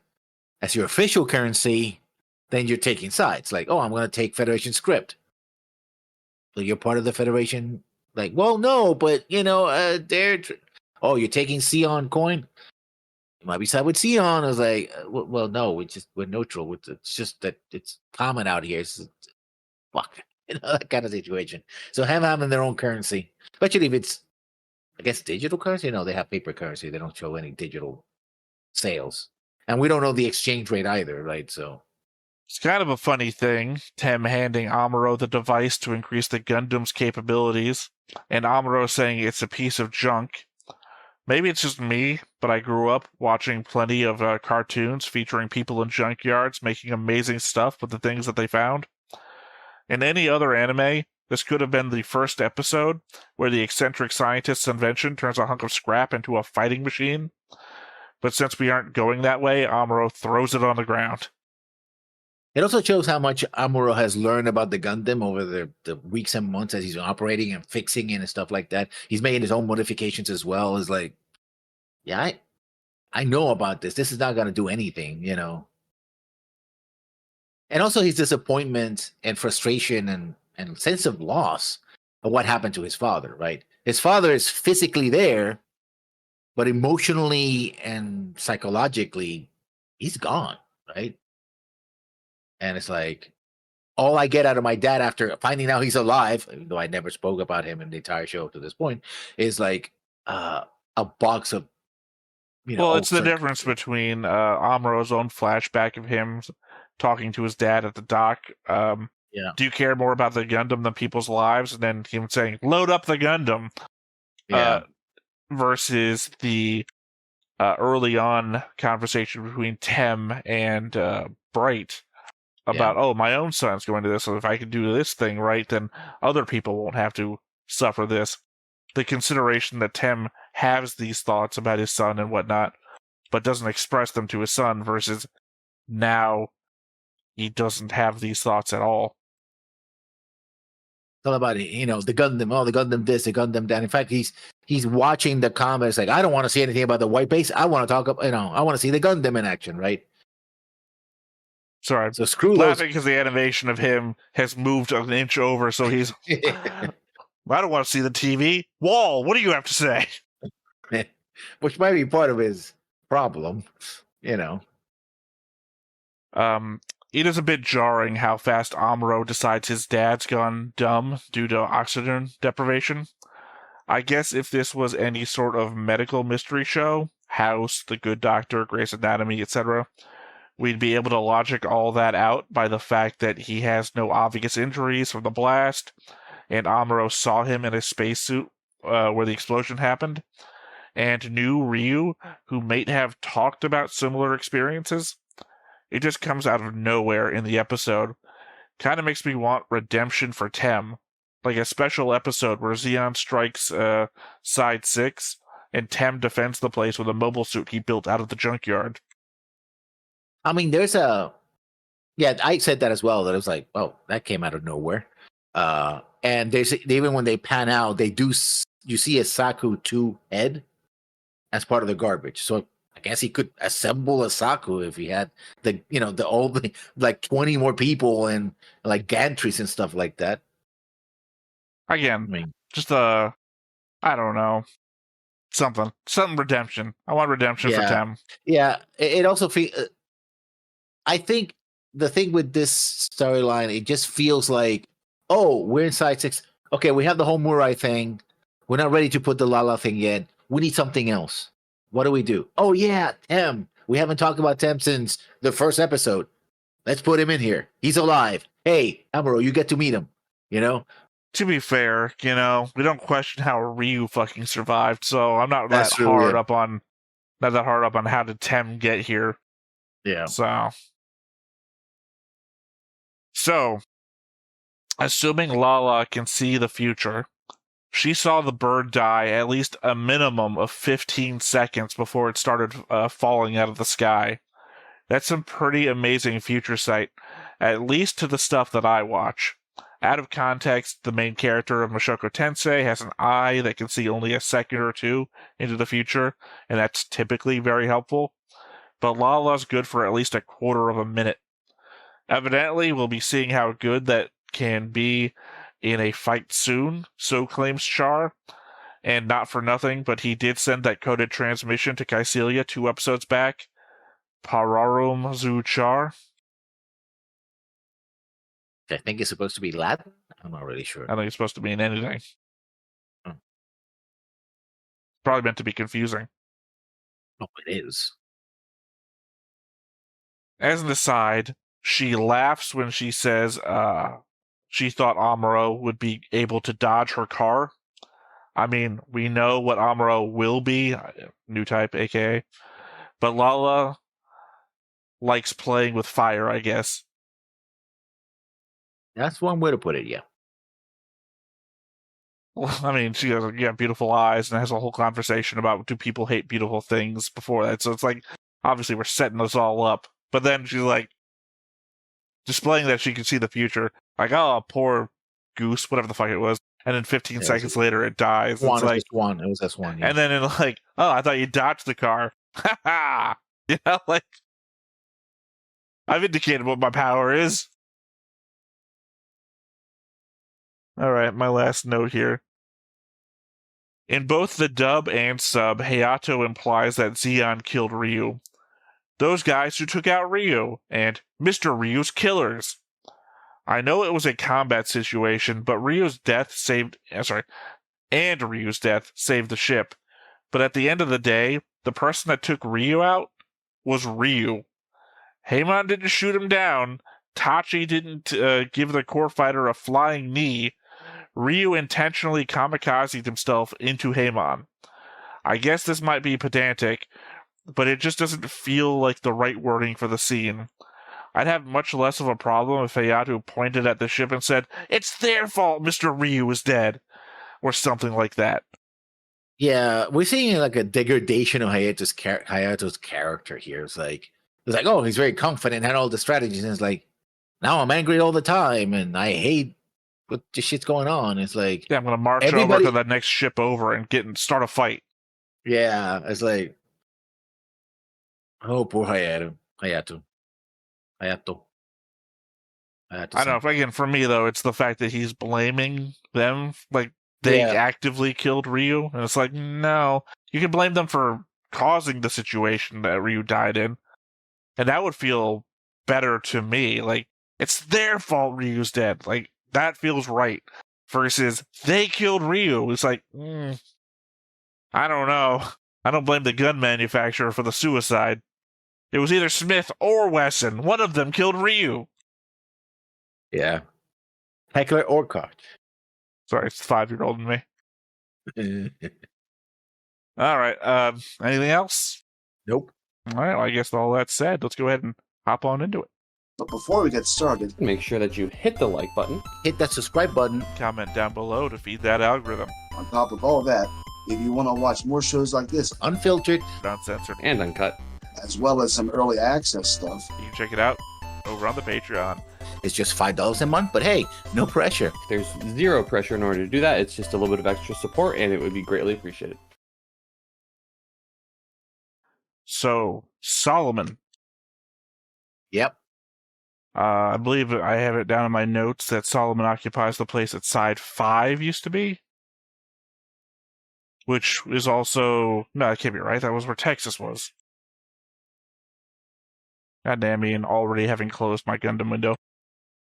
as your official currency, then you're taking sides. Like, oh, I'm going to take Federation script. So you're part of the Federation. Like, well, no, but oh, you're taking Sion coin. You might be side with Sion. I was like, well, no, we're neutral. It's just that it's common out here. Fuck, that kind of situation. So having their own currency, especially if it's, I guess, digital currency. No, they have paper currency. They don't show any digital sales, and we don't know the exchange rate either, right? So it's kind of a funny thing, Tem handing Amuro the device to increase the Gundam's capabilities, and Amuro saying it's a piece of junk. Maybe it's just me, but I grew up watching plenty of cartoons featuring people in junkyards making amazing stuff with the things that they found. In any other anime, this could have been the first episode where the eccentric scientist's invention turns a hunk of scrap into a fighting machine. But since we aren't going that way, Amuro throws it on the ground. It also shows how much Amuro has learned about the Gundam over the weeks and months as he's been operating and fixing it and stuff like that. He's making his own modifications as well. It's like, yeah, I know about this. This is not going to do anything, And also his disappointment and frustration and sense of loss of what happened to his father, right? His father is physically there, but emotionally and psychologically, he's gone, right? And it's like, all I get out of my dad after finding out he's alive, even though I never spoke about him in the entire show to this point, is like a box of, Well, it's the difference between Amuro's own flashback of him talking to his dad at the dock. Do you care more about the Gundam than people's lives? And then him saying, load up the Gundam. Versus the early on conversation between Tem and Bright about, oh, my own son's going to this, so if I can do this thing right, then other people won't have to suffer this. The consideration that Tem has these thoughts about his son and whatnot, but doesn't express them to his son, versus now he doesn't have these thoughts at all. It's all about the Gundam, the Gundam this, the Gundam that. In fact, he's watching the comments like, I don't want to see anything about the white base. I want to talk about, I want to see the Gundam in action, right? Sorry, so screw laughing because the animation of him has moved an inch over, so he's. I don't want to see the TV. Wall, what do you have to say? Which might be part of his problem, It is a bit jarring how fast Amuro decides his dad's gone dumb due to oxygen deprivation. I guess if this was any sort of medical mystery show, House, The Good Doctor, Grey's Anatomy, etc., we'd be able to logic all that out by the fact that he has no obvious injuries from the blast, and Amuro saw him in a spacesuit where the explosion happened, and knew Ryu, who might have talked about similar experiences. It just comes out of nowhere in the episode. Kind of makes me want redemption for Tem. Like a special episode where Zeon strikes Side 6, and Tem defends the place with a mobile suit he built out of the junkyard. I mean, there's I said that as well, that it was like, oh, that came out of nowhere. And even when they pan out, you see a Saku 2 head as part of the garbage. So I guess he could assemble a Saku if he had like 20 more people and like gantries and stuff like that. Again, I don't know. Something redemption. I want redemption for Tem. Yeah, it also I think the thing with this storyline, it just feels like, oh, we're inside 6. Okay, we have the whole Murai thing. We're not ready to put the Lala thing yet. We need something else. What do? Oh, yeah, Tem. We haven't talked about Tem since the first episode. Let's put him in here. He's alive. Hey, Amuro, you get to meet him. To be fair, we don't question how Ryu fucking survived, so I'm not that hard up on how did Tem get here. Yeah. So assuming Lala can see the future, she saw the bird die at least a minimum of 15 seconds before it started falling out of the sky. That's some pretty amazing future sight, at least to the stuff that I watch. Out of context, the main character of Mushoku Tensei has an eye that can see only a second or two into the future, and that's typically very helpful. But Lala's good for at least a quarter of a minute. Evidently, we'll be seeing how good that can be in a fight soon, so claims Char. And not for nothing, but he did send that coded transmission to Caecilia 2 episodes back. Pararum zu Char. I think it's supposed to be Latin. I'm not really sure. I think it's supposed to mean anything. Hmm. Probably meant to be confusing. Oh, it is. As an aside, she laughs when she says she thought Amuro would be able to dodge her car. I mean, we know what Amuro will be, new type, aka. But Lala likes playing with fire, I guess. That's one way to put it, yeah. Well, I mean, she has beautiful eyes and has a whole conversation about do people hate beautiful things before that. So it's like, obviously we're setting this all up. But then she's like, displaying that she can see the future. Like, oh, poor goose, whatever the fuck it was. And then 15 seconds later, it dies. It was S1, yeah. And then in like, oh, I thought you dodged the car. Ha ha! You know, like, I've indicated what my power is. All right, my last note here. In both the dub and sub, Hayato implies that Zeon killed Ryu. Those guys who took out Ryu, and Mr. Ryu's killers. I know it was a combat situation, but Ryu's death saved the ship. But at the end of the day, the person that took Ryu out was Ryu. Heimon didn't shoot him down. Tachi didn't give the core fighter a flying knee. Ryu intentionally kamikazed himself into Heimon. I guess this might be pedantic, but it just doesn't feel like the right wording for the scene. I'd have much less of a problem if Hayato pointed at the ship and said, "It's their fault Mr. Ryu is dead," or something like that. Yeah, we're seeing like a degradation of Hayato's character here. It's like, oh, he's very confident, had all the strategies, and it's like, now I'm angry all the time, and I hate what the shit's going on. It's like, yeah, I'm going to march over to the next ship over and start a fight. Yeah, it's like, oh, poor Hayato. I don't know. Again, for me, though, it's the fact that he's blaming them. Like, they actively killed Ryu. And it's like, no. You can blame them for causing the situation that Ryu died in. And that would feel better to me. Like, it's their fault Ryu's dead. Like, that feels right. Versus, they killed Ryu. It's like, I don't know. I don't blame the gun manufacturer for the suicide. It was either Smith or Wesson. One of them killed Ryu. Yeah. Heckler or Koch. Sorry, it's the 5-year-old in me. All right. Anything else? Nope. All right. Well, I guess all that said, let's go ahead and hop on into it. But before we get started, make sure that you hit the like button. Hit that subscribe button. Comment down below to feed that algorithm. On top of all that, if you want to watch more shows like this, unfiltered, uncensored, and uncut, as well as some early access stuff, you can check it out over on the Patreon. It's just $5 a month, but hey, no pressure. There's zero pressure in order to do that. It's just a little bit of extra support, and it would be greatly appreciated. So, Solomon. Yep. I believe I have it down in my notes that Solomon occupies the place that Side 5 used to be. Which is also... No, that can't be right. That was where Texas was. God damn, Ian, already having closed my Gundam window.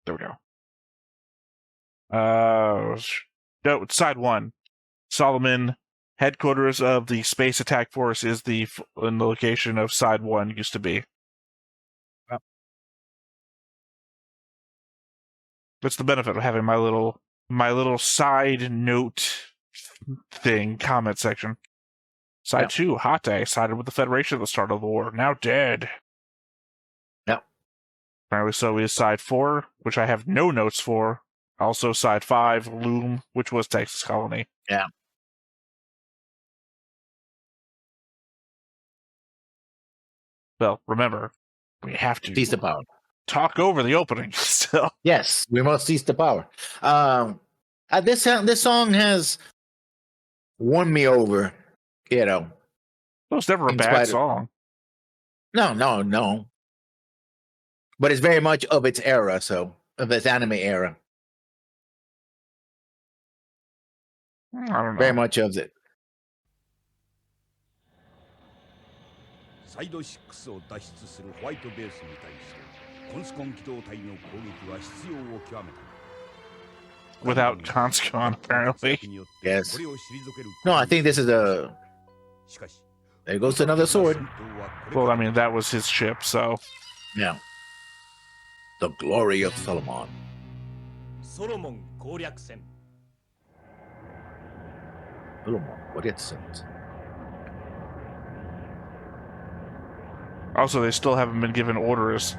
There we go. No, it's Side 1. Solomon, headquarters of the Space Attack Force, is in the location of Side 1 used to be. Yep. That's the benefit of having my little side note thing, comment section. Side 2, Hate, sided with the Federation at the start of the war, now dead. Yep. Apparently so is Side 4, which I have no notes for, Also, Side 5, Loom, which was Texas Colony. Yeah. Well, remember, we have to Seize the power. talk over the opening still. Yes, we must seize the power. This song has won me over, you know. It was never a In bad spite of- song. No. But it's very much of its era, of its anime era. I don't know. Very much of it. サイド6を脱出するホワイトベースに対してコンスコン機動隊の攻撃は必要を極めた。 Without Conscon, apparently. Yes. No, I think this is a. There goes another sword. Well, I mean, that was his ship, so. Yeah. The glory of Solomon. ソロモン攻略戦。 Solomon, what it says. Also, they still haven't been given orders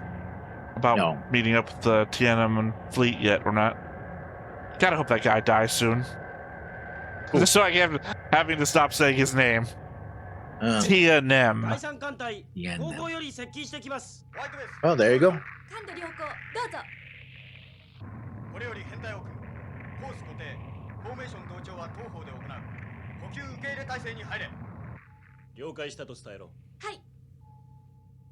about meeting up with the Tiananmen fleet yet, or not. Gotta hope that guy dies soon. Just so I can having to stop saying his name. Tianem. Yeah. Oh, there you go. 感度良好どうぞこれより編隊を組むコース固定フォーメーション同調は当方で行う補給受け入れ体制に入れ了解したと伝えろはい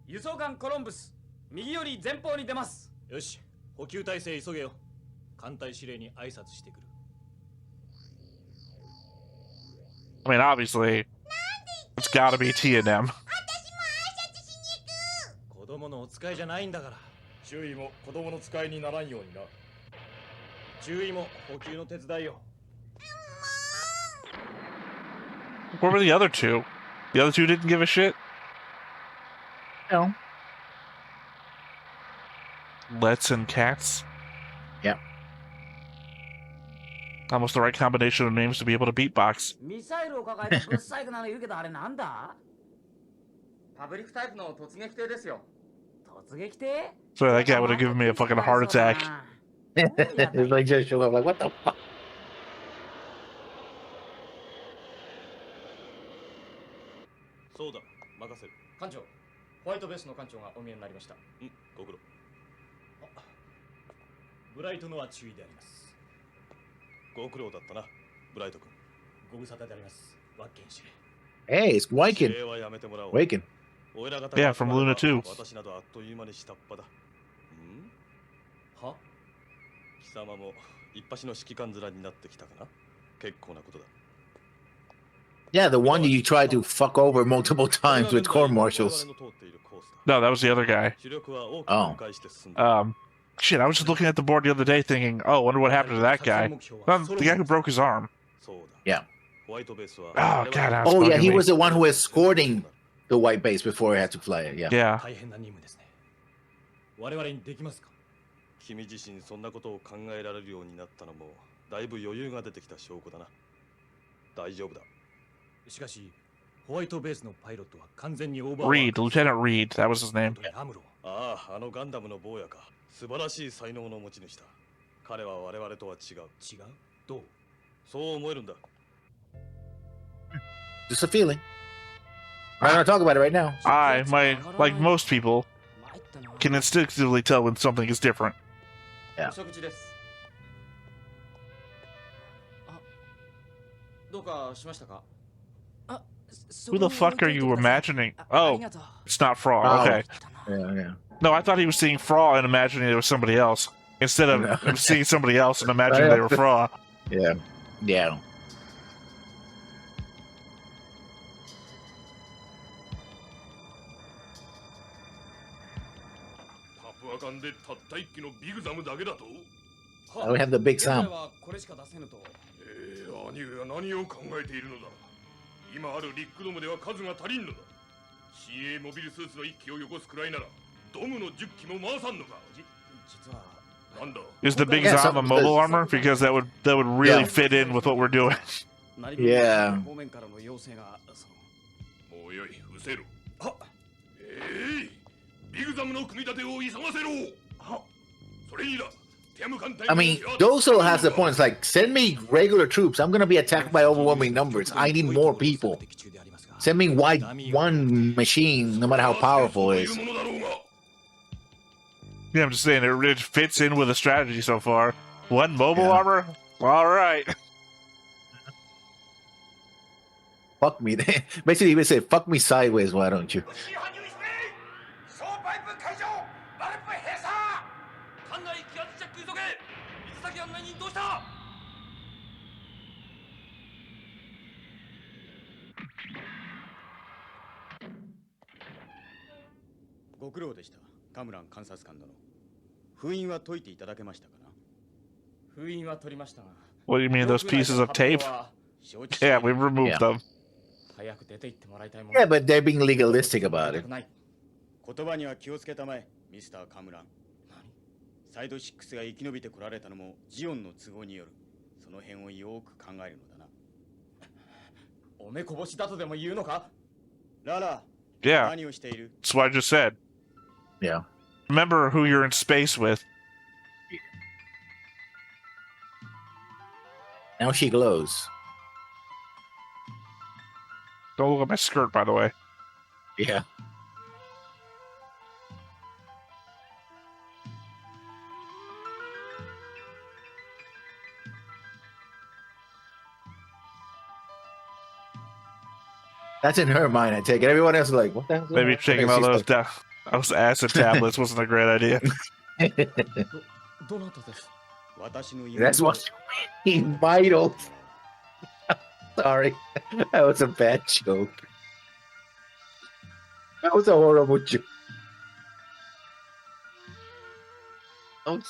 輸送艦コロンブス右より前方に出ますよし補給体制急げよ艦隊司令に挨拶してくる I mean, obviously, it's gotta be Tianem. 子供のお使いじゃないんだから周囲も子供の使いにならんようにな注意も補給の手伝いよ Where were the other two? The other two didn't give a shit? No. Let's and Cats? Yep. Almost the right combination of names to be able to beatbox. ミサイルを抱えたブッサイクなの言うけどあれなんだパブリックタイプの突撃艇ですよ 突撃艇 So that guy would have given me a fucking heart attack. It's like just show up like, what the fuck? そうだ任せる艦長ホワイトベースの艦長がお見えになりましたご苦労ブライトのは注意でありますご苦労だったなブライト君ご無沙汰でありますワッケン司令 Hey, it's Waken. Waken. Yeah, from Luna 2. 私などあっという間に下っ端だは貴様も一発の指揮官面になってきたかな結構なことだ Yeah, the one you tried to fuck over multiple times with court martials. No, that was the other guy. Shit, I was just looking at the board the other day thinking, oh, I wonder what happened to that guy. The guy who broke his arm. Yeah. Oh, God. Oh, yeah, he was the one who was escorting the white base before he had to fly it. Yeah. Yeah. 我々にできますか君自身そんなことを考えられるようになったのもだいぶ余裕が出てきた証拠だな大丈夫だしかしホワイトベースのパイロットは完全にオーバー Reed, Lieutenant Reed, that was his name. ああ、あのガンダムの坊やか素晴らしい才能の持ち主だ彼は我々とは違うどうそう思えるんだ Just a feeling. I'm not talking about it right now. Like most people, can instinctively tell when something is different. Yeah. 食事ですどうかしましたか Who the fuck are you imagining? Oh, it's not Fraw. Okay. Yeah. No, I thought he was seeing Fraw and imagining it was somebody else. Instead of seeing somebody else and imagining they were Fraw. Yeah. Yeah. パプア艦でたった一機のビグザムだけだと We have the big sound. これしか出せぬと兄上は何を考えているのだ今あるリックドムでは数が足りんのだ CA モビルスーツの1機をよこすくらいならドムの10機も回さんのか実はなんだ Is the Big Zom a mobile armor? Because that would really fit in with what we're doing. Yeah. もうよい伏せろビグザムの組み立てを急がせろそれにだ I mean, Dozo has the point. It's like, send me regular troops. I'm gonna be attacked by overwhelming numbers. I need more people. Send me one machine, no matter how powerful it is. Yeah, I'm just saying it fits in with the strategy so far. One mobile Yeah. armor? All right. Fuck me. Basically, even say, fuck me sideways, why don't you? 小パイプ解除バルプ閉鎖艦内気圧チェック急げ水先案内人どうしたご苦労でしたカムラン監察官殿封印は解いていただけましたかな封印は取りましたが What do you mean, those pieces of tape? Yeah, we removed Yeah. them. 早く出て行ってもらいたいもの Yeah, but they're being legalistic about it. 言葉には気をつけたまえミスターカムランサイド6が生き延びてこられたのもジオンの都合によるその辺をよく考えるのだなおめこぼしだとでも言うのかララ Yeah, 何をしている that's what I just said. Yeah. Remember who you're in space with. Now she glows. Don't look at my skirt, by the way. Yeah. That's in her mind, I take it. Everyone else is like, what the hell? Maybe taking all those those acid tablets wasn't a great idea. どなたです私の That's what you mean, vital. Sorry. That was a bad joke. That was a horrible joke. I'm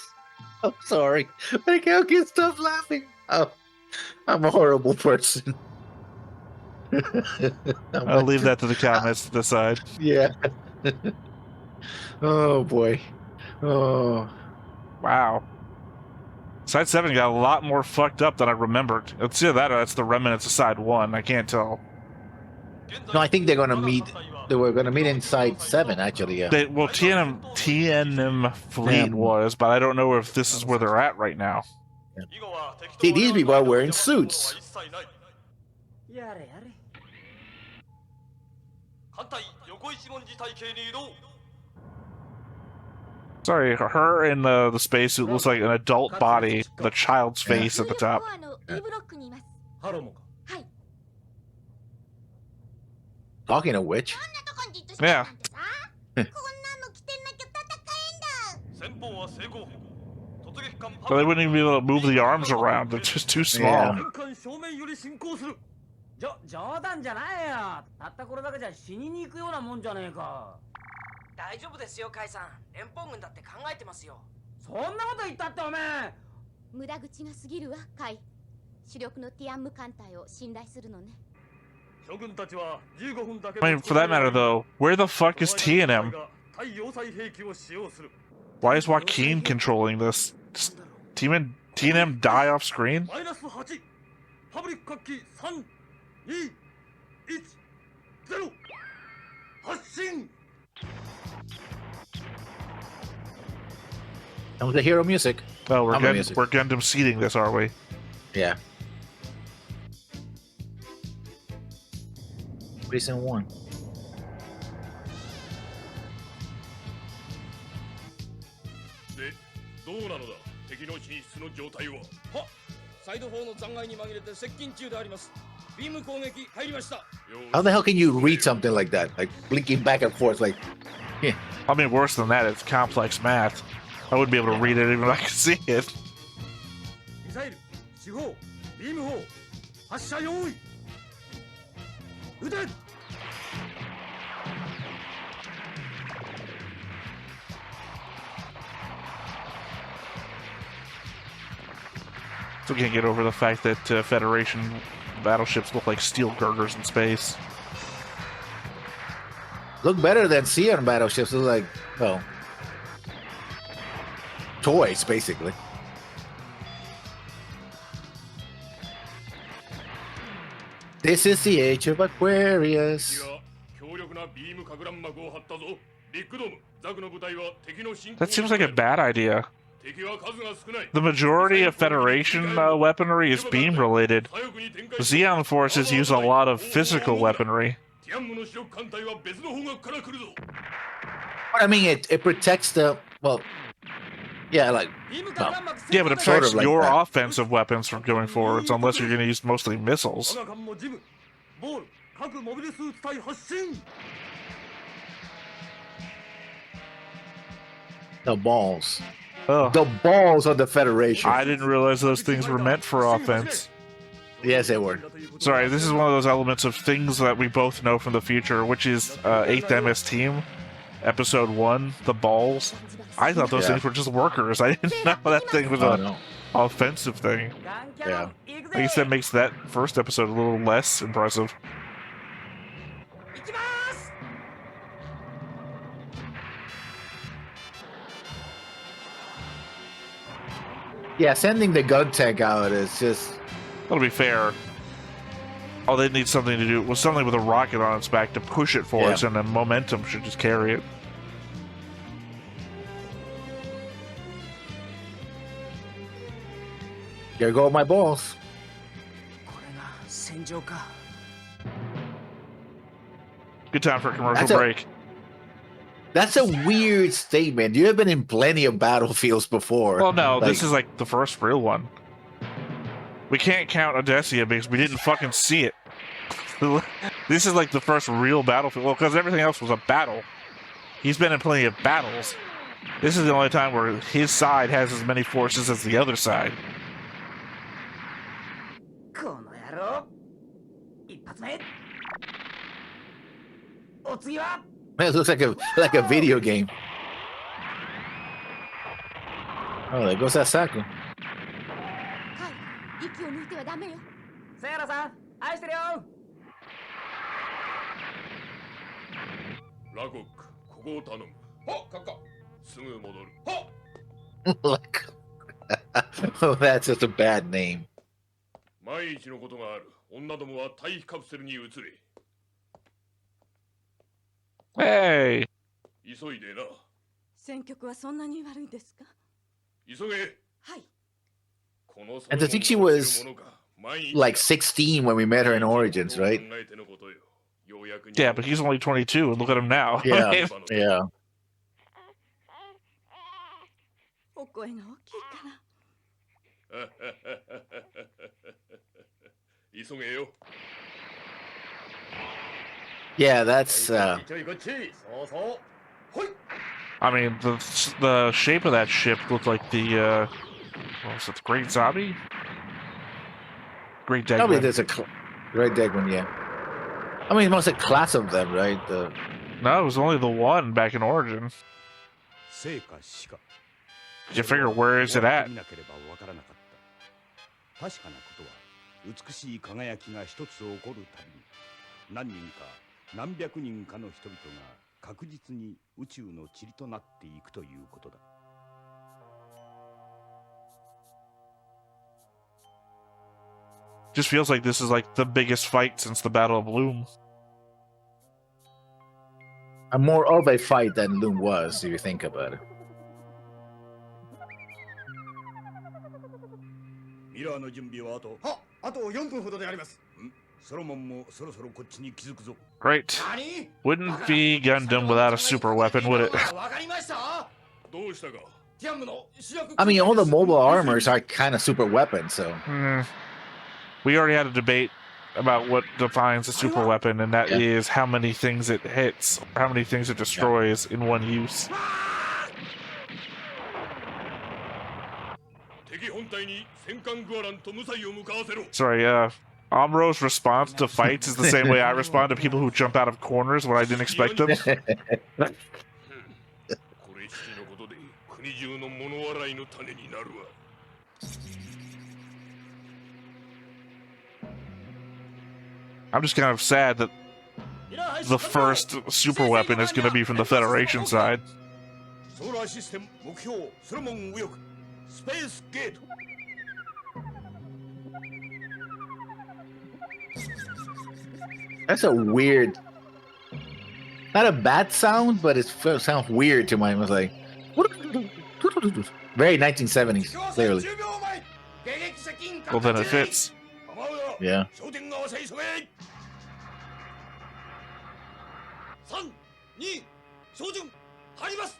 sorry. I can't stop laughing. Oh, I'm a horrible person. I'll leave that to the comments to decide. Yeah. Oh boy. Oh. Wow. Side 7 got a lot more fucked up than I remembered. It's either that or that's the remnants of Side 1. I can't tell. No, I think they're gonna meet. They were gonna meet inside 7, actually. Yeah. Well, TNM Fleet was, but I don't know if this is where they're at right now. See, these people are wearing suits. やれやれ 艦隊横一文字体系に移動 Sorry, her in the spacesuit looks like an adult body, the child's face at the top. ハロモか Talking of which, Yeah. 先方は成功突撃艦 So they wouldn't even be able to move the arms around. They're just too small. Yeah. 戦艦正面より進行する冗談じゃないよたったこれだけじゃ死にに行くようなもんじゃねえか大丈夫ですよカイさん連邦軍だって考えてますよそんなこと言ったっておめえ無駄口が過ぎるわカイ主力のティアンム艦隊を信頼するのね 諸軍たちは15分だけ I mean, for that matter, though, where the fuck is TNM? 対要塞兵器を使用する Why is Joaquin controlling this? Does TNM die off screen? マイナス8パブリック活気3 2 1 0発進 that was the hero music. Oh, we're Combat music. we're Gundam seeding this, are we? Yeah. Reason 1. でどうなのだ敵の進出の状態ははサイド4の残骸に紛れて接近中でありますビーム攻撃入りました How the hell can you read something like that? Like blinking back and forth, like, yeah. I mean, worse than that, it's complex math. I wouldn't be able to read it even if I could see it. ミサイル四方ビーム砲発射用意撃て Still can't get over the fact that Federation battleships look like steel girders in space. Look better than Sion battleships. Look like, well, toys, basically. This is the age of Aquarius. 強力なビームかぐらん幕を張ったぞビッグドームザクの部隊は敵の進攻 That seems like a bad idea. The majority of Federation weaponry is beam related. The Zeon forces use a lot of physical weaponry. I mean, it protects the, well, yeah, like, well, Yeah, but it Sort protects of like your that. offensive weapons from going forwards, unless you're going to use mostly missiles. the balls. Ugh. The balls of the Federation. I didn't realize those things were meant for offense. Yes, they were. Sorry, this is one of those elements of things that we both know from the future, which is 8th MS Team, Episode 1, the balls. I thought those Yeah. things were just workers. I didn't know that thing was Oh, an no. offensive thing. Yeah. I guess that makes that first episode a little less impressive. Yeah, sending the gun tank out is just... That'll be fair. All they need something to do was something with a rocket on its back to push it forwards, and then momentum should just carry it. There go my balls. Good time for a commercial That's a- break. That's a weird statement. You have been in plenty of battlefields before. Well, no, Like, this is like the first real one. We can't count Odessia because we didn't fucking see it. This is like the first real battlefield. Well, because everything else was a battle. He's been in plenty of battles. This is the only time where his side has as many forces as the other side. Man, it looks like a video game. Oh, there goes that cycle. カイ、息を抜いてはダメよ。セイラさん、愛してるよ。ラコック、ここを頼む。はっ、カッカ。すぐ戻る。はっ。 Like, oh, that's just a bad name. 万一のことがある。女どもは退避カプセルに移れ。 Hey! 急いでな。戦局はそんなに悪いですか？急げ。はい。 この And I think she was like 16 when we met her in Origins, right? Yeah, but he's only 22, and look at him now. Yeah, yeah. お声が大きいから。急げよ。 Yeah, that's I mean, the shape of that ship looked like the, what was it, the Great Zombie? Great probably Degman. there's a Great Degman, yeah. I mean, most a class of them, right? No, it was only the one back in Origin. You figure, where is it at? 確かなことは美しい輝きが一つ起こるたびに何人か何百人かの人々が確実に宇宙の塵となっていくということだ。 Just feels like this is like the biggest fight since the Battle of Loom. More of a fight than Loom was, if you think about it. ミラーの準備はあと4分ほどであります。ソロモンもそろそろこっちに気づくぞ。 Great. Wouldn't be Gundam without a super weapon, would it? わかりました。どうしたか。 ティアムの主役。 I mean, all the mobile armors are kind of super weapons, so. We already had a debate about what defines a super weapon, and that is how many things it hits, how many things it destroys in one use. Sorry, Amro's response to fights is the same way I respond to people who jump out of corners when I didn't expect them. I'm just kind of sad that the first super weapon is going to be from the Federation side. That's a weird, not a bad sound, but it sounds weird to my. I was like, Very 1970s, clearly. 10秒前迎撃接近 Well, then it fits. 構うな Yeah. 焦点合わせ急げ3、2、照準入ります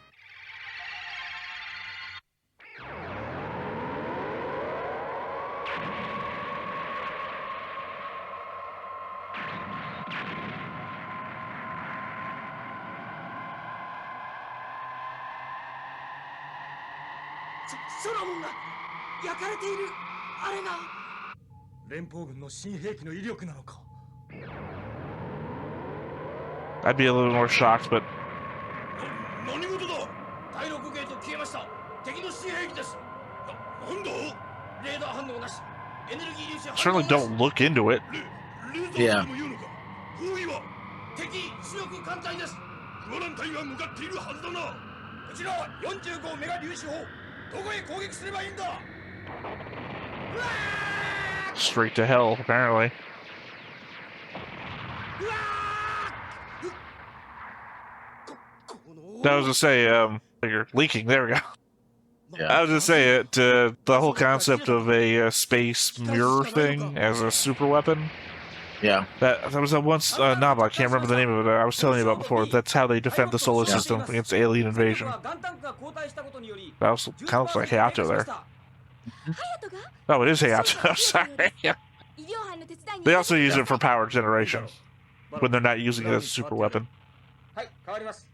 ソロモンが焼かれているあれが連邦軍の新兵器の威力なのか I'd be a little more shocked, but 何事だ第6ゲート消えました敵の新兵器ですなんだレーダー反応なしエネルギー粒子 certainly 反応 don't look into it. レーザーでも言うのか包囲は敵主力艦隊ですクワラン隊が向かっているはずだなこちら45メガ粒子砲どこへ攻撃すればいいんだ Straight to hell, apparently. I was gonna say, you're leaking. There we go. Yeah. I was gonna say it. The whole concept of a space mirror thing as a super weapon. Yeah. That was a once novel. I can't remember the name of it. I was telling you about before. That's how they defend the solar system against alien invasion. That was kind of looks like Hayato there. Oh, it is Hayato. Sorry. Yeah. They also use it for power generation when they're not using it as a super weapon. はい変わります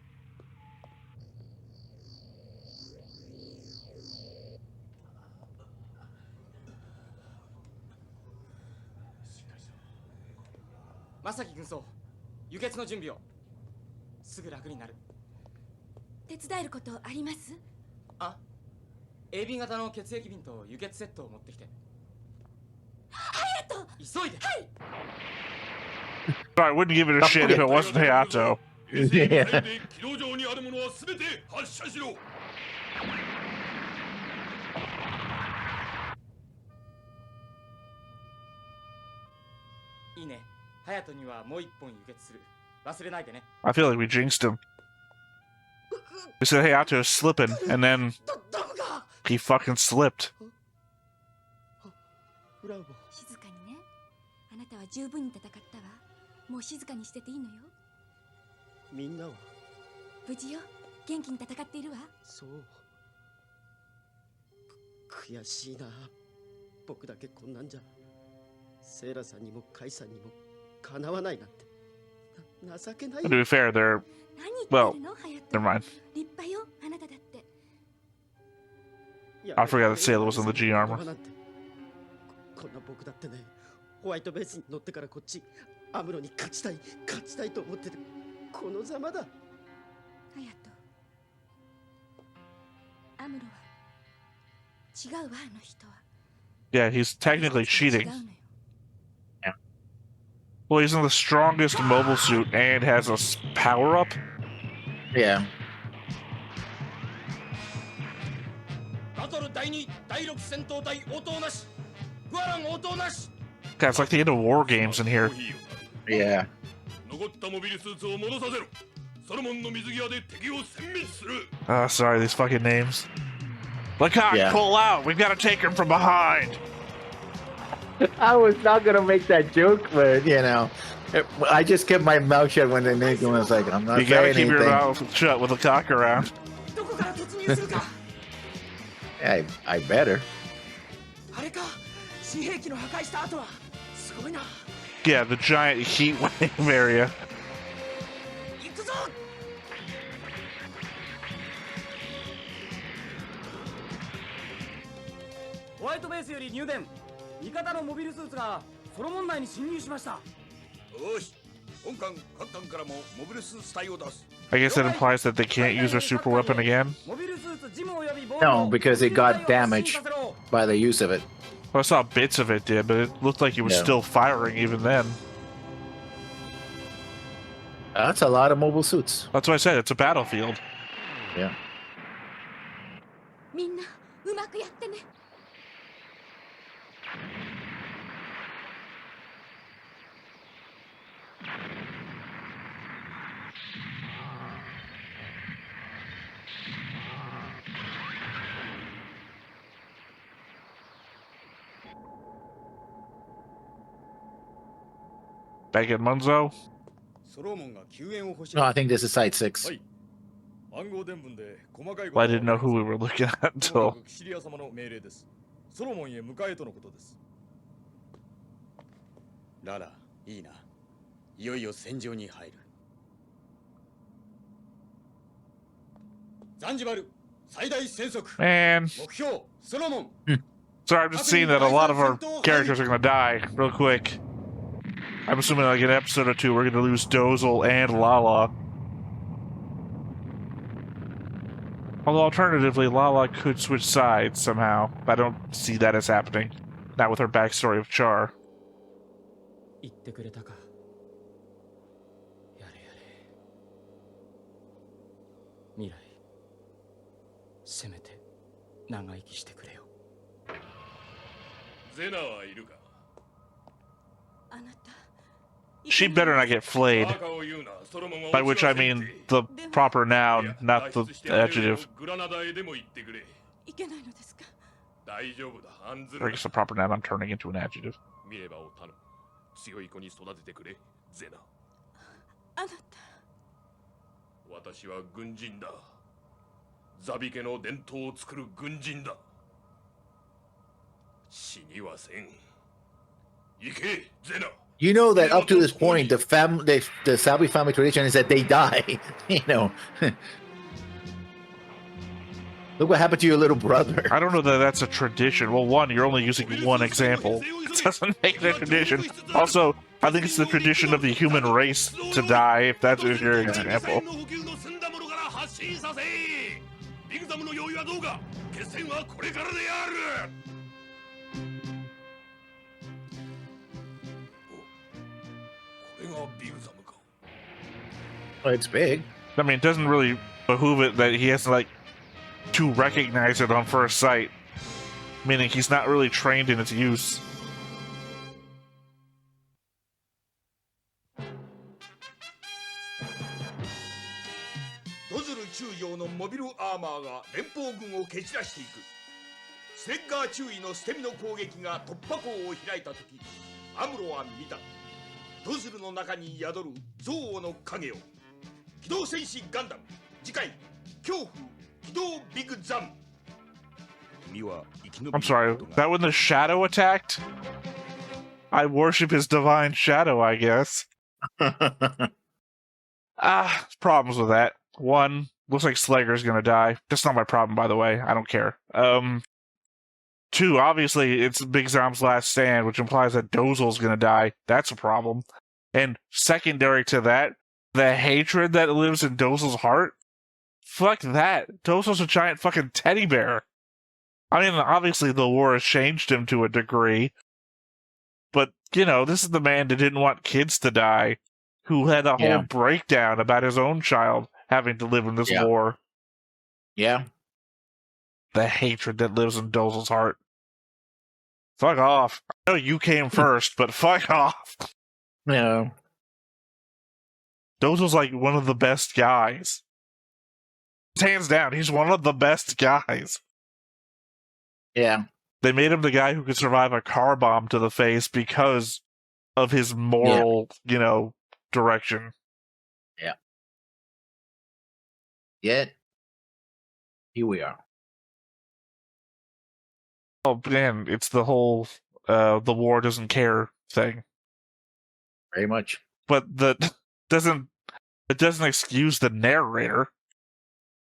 正木軍曹輸血の準備をすぐ楽になる手伝えることあります？あ AB 型の血液瓶と輸血セットを持ってきて急いで I wouldn't give it a shit if it wasn't Hayato. Yeah. 軌道上にあるものは全て発射しろいいね隼人にはもう一本輸血する忘れないでね I feel like we jinxed him. We said Hayato's slipping, and then ダムが he fucking slipped. 静かにね。あなたは十分に戦ったわ。もう静かにしてていいのよ。みんなは無事よ。元気に戦っているわ。そう悔しいな僕だけこんなんじゃセイラさんにもカイさんにもかなわないなんて情けない To be fair, they're 何言ってるの？隼人。 never mind. 立派よ。あなただって。 I forgot that Sailor was in the G armor. こんな僕だってねホワイトベースに乗ってからこっちアムロに勝ちたいと思っててこのざまだ隼人。アムロは違うわあの人は。 Yeah, he's technically 違 cheating. うのよ。 Well, he's in the strongest mobile suit and has a power up. Yeah. バトル第2第6戦闘隊応答なしグアラン応答なし God, it's like the end of war games in here. Yeah. 残ったモビルスーツを戻させろソロモンの水際で敵を殲滅する Sorry, these fucking names. Lecoq, Yeah. pull out. We've got to take him from behind. I was not gonna make that joke, but you know, I just kept my mouth shut when they named him. I was like, I'm not You gotta saying keep your anything. mouth shut with Lecoq around. どこから突入するか I better. あれか新兵器の破壊した後はすごいな Yeah, the giant heat wave area. 行くぞホワイトベースより入電味方のモビルスーツがソロモン内に侵入しましたよし本艦各艦からもモビルスーツ隊を出す I guess that implies that they can't use their super weapon again. モビルスーツジムおよびボー No, ル because it got damaged by the use of it. Well, I saw bits of it did, but it looked like it was Yeah. still firing even then. That's a lot of mobile suits. That's why I said it's a battlefield. Yeah. みんなうまくやってね。 All Back at Munzo? ソロモンが救援を欲しい。 No, I think this is side 6. はい。暗号伝聞で細かい Well, I didn't know who we were looking at until. シリア様の命令です。ソロモンへ迎えとのことです。ララ、いいな。いよいよ戦場に入る。ザンジバル、最大戦速。 Man. 目標、ソロモン。 Sorry, I'm just seeing that a lot of our characters are going to die real quick. I'm assuming like in an episode or two, we're going to lose Dozel and Lala. Although alternatively, Lala could switch sides somehow. But I don't see that as happening. Not with her backstory of Char. 言ってくれたか。やれやれ。未来、せめて長生きしてくれよ。ゼナはいるか。あなた She better not get flayed. バカを言うな。ソロモンは By which I mean the proper noun, not the adjective. グラナダへでも行ってくれ。いけないのですか。大丈夫だ。案ず Or I る guess the proper noun I'm turning into an adjective. 見ればを頼む。強い子に育ててくれ、ゼナ。あなた私は軍人だ。ザビ家の伝統を作る軍人だ。死にはせん。行け、ゼナ。 You know that up to this point, the Sabi family tradition is that they die. You know. Look what happened to your little brother. I don't know that that's a tradition. Well, one, you're only using one example. It doesn't make it a tradition. Also, I think it's the tradition of the human race to die, if that's your example. ビグザムの用意はどうか。決戦はこれからである。これがビグザムか。 Oh, it's big. I mean, it doesn't really behoove it that he has to recognize it on first sight. Meaning he's not really trained in its use. ドズル中将のモビルアーマーが連邦軍を蹴散らしていく。スレッガー中尉の捨て身の攻撃が突破口を開いたとき、アムロは見た。ドズルの中に宿る憎悪の影を。機動戦士ガンダム、次回、恐怖、機動ビグザム。君は生き延びる I'm sorry, that when the shadow attacked? I worship his divine shadow, I guess. Problems with that. One, looks like Slager's gonna die. That's not my problem, by the way. I don't care. Two, obviously, it's Big Zom's last stand, which implies that Dozel's gonna die. That's a problem. And secondary to that, the hatred that lives in Dozel's heart? Fuck that. Dozel's a giant fucking teddy bear. I mean, obviously the war has changed him to a degree. But, you know, this is the man that didn't want kids to die, who had a whole breakdown about his own child having to live in this war. Yeah. The hatred that lives in Dozel's heart. Fuck off. I know you came first, but fuck off. Yeah. Dozel's like one of the best guys. Hands down, he's one of the best guys. Yeah. They made him the guy who could survive a car bomb to the face because of his moral, you know, direction. Yeah. Yet, here we are. Oh man, it's the whole the war doesn't care thing. Very much. But it doesn't excuse the narrator.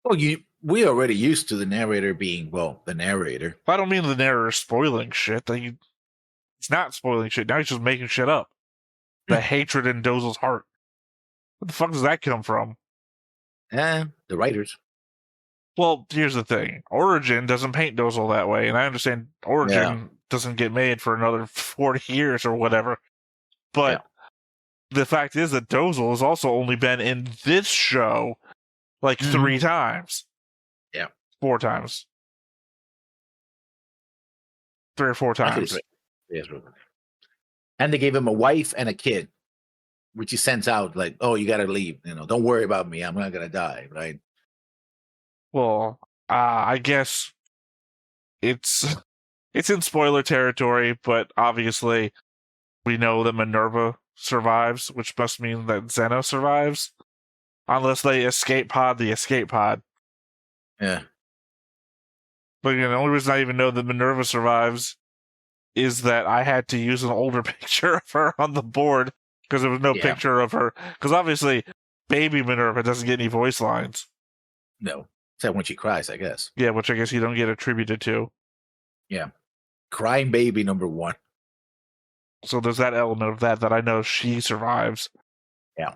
Well, we already used to the narrator being, well, the narrator. I don't mean the narrator spoiling shit. He's not spoiling shit. Now he's just making shit up. The hatred in Dozel's heart. Where the fuck does that come from? The writers. Well, here's the thing. Origin doesn't paint Dozel that way, and I understand Origin doesn't get made for another 40 years or whatever. But the fact is that Dozel has also only been in this show like 3 times. Yeah. 4 times. 3 or 4 times. Yes. And they gave him a wife and a kid, which he sends out like, oh, you got to leave. You know, don't worry about me. I'm not going to die, right? Well, I guess it's in spoiler territory, but obviously we know that Minerva survives, which must mean that Zeno survives. Unless they escape pod the escape pod. Yeah. But again, the only reason I even know that Minerva survives is that I had to use an older picture of her on the board because there was no picture of her. Because obviously, baby Minerva doesn't get any voice lines. No. Except when she cries, I guess. Yeah, which I guess you don't get attributed to. Yeah. Crying baby number 1. So there's that element of that I know she survives. Yeah.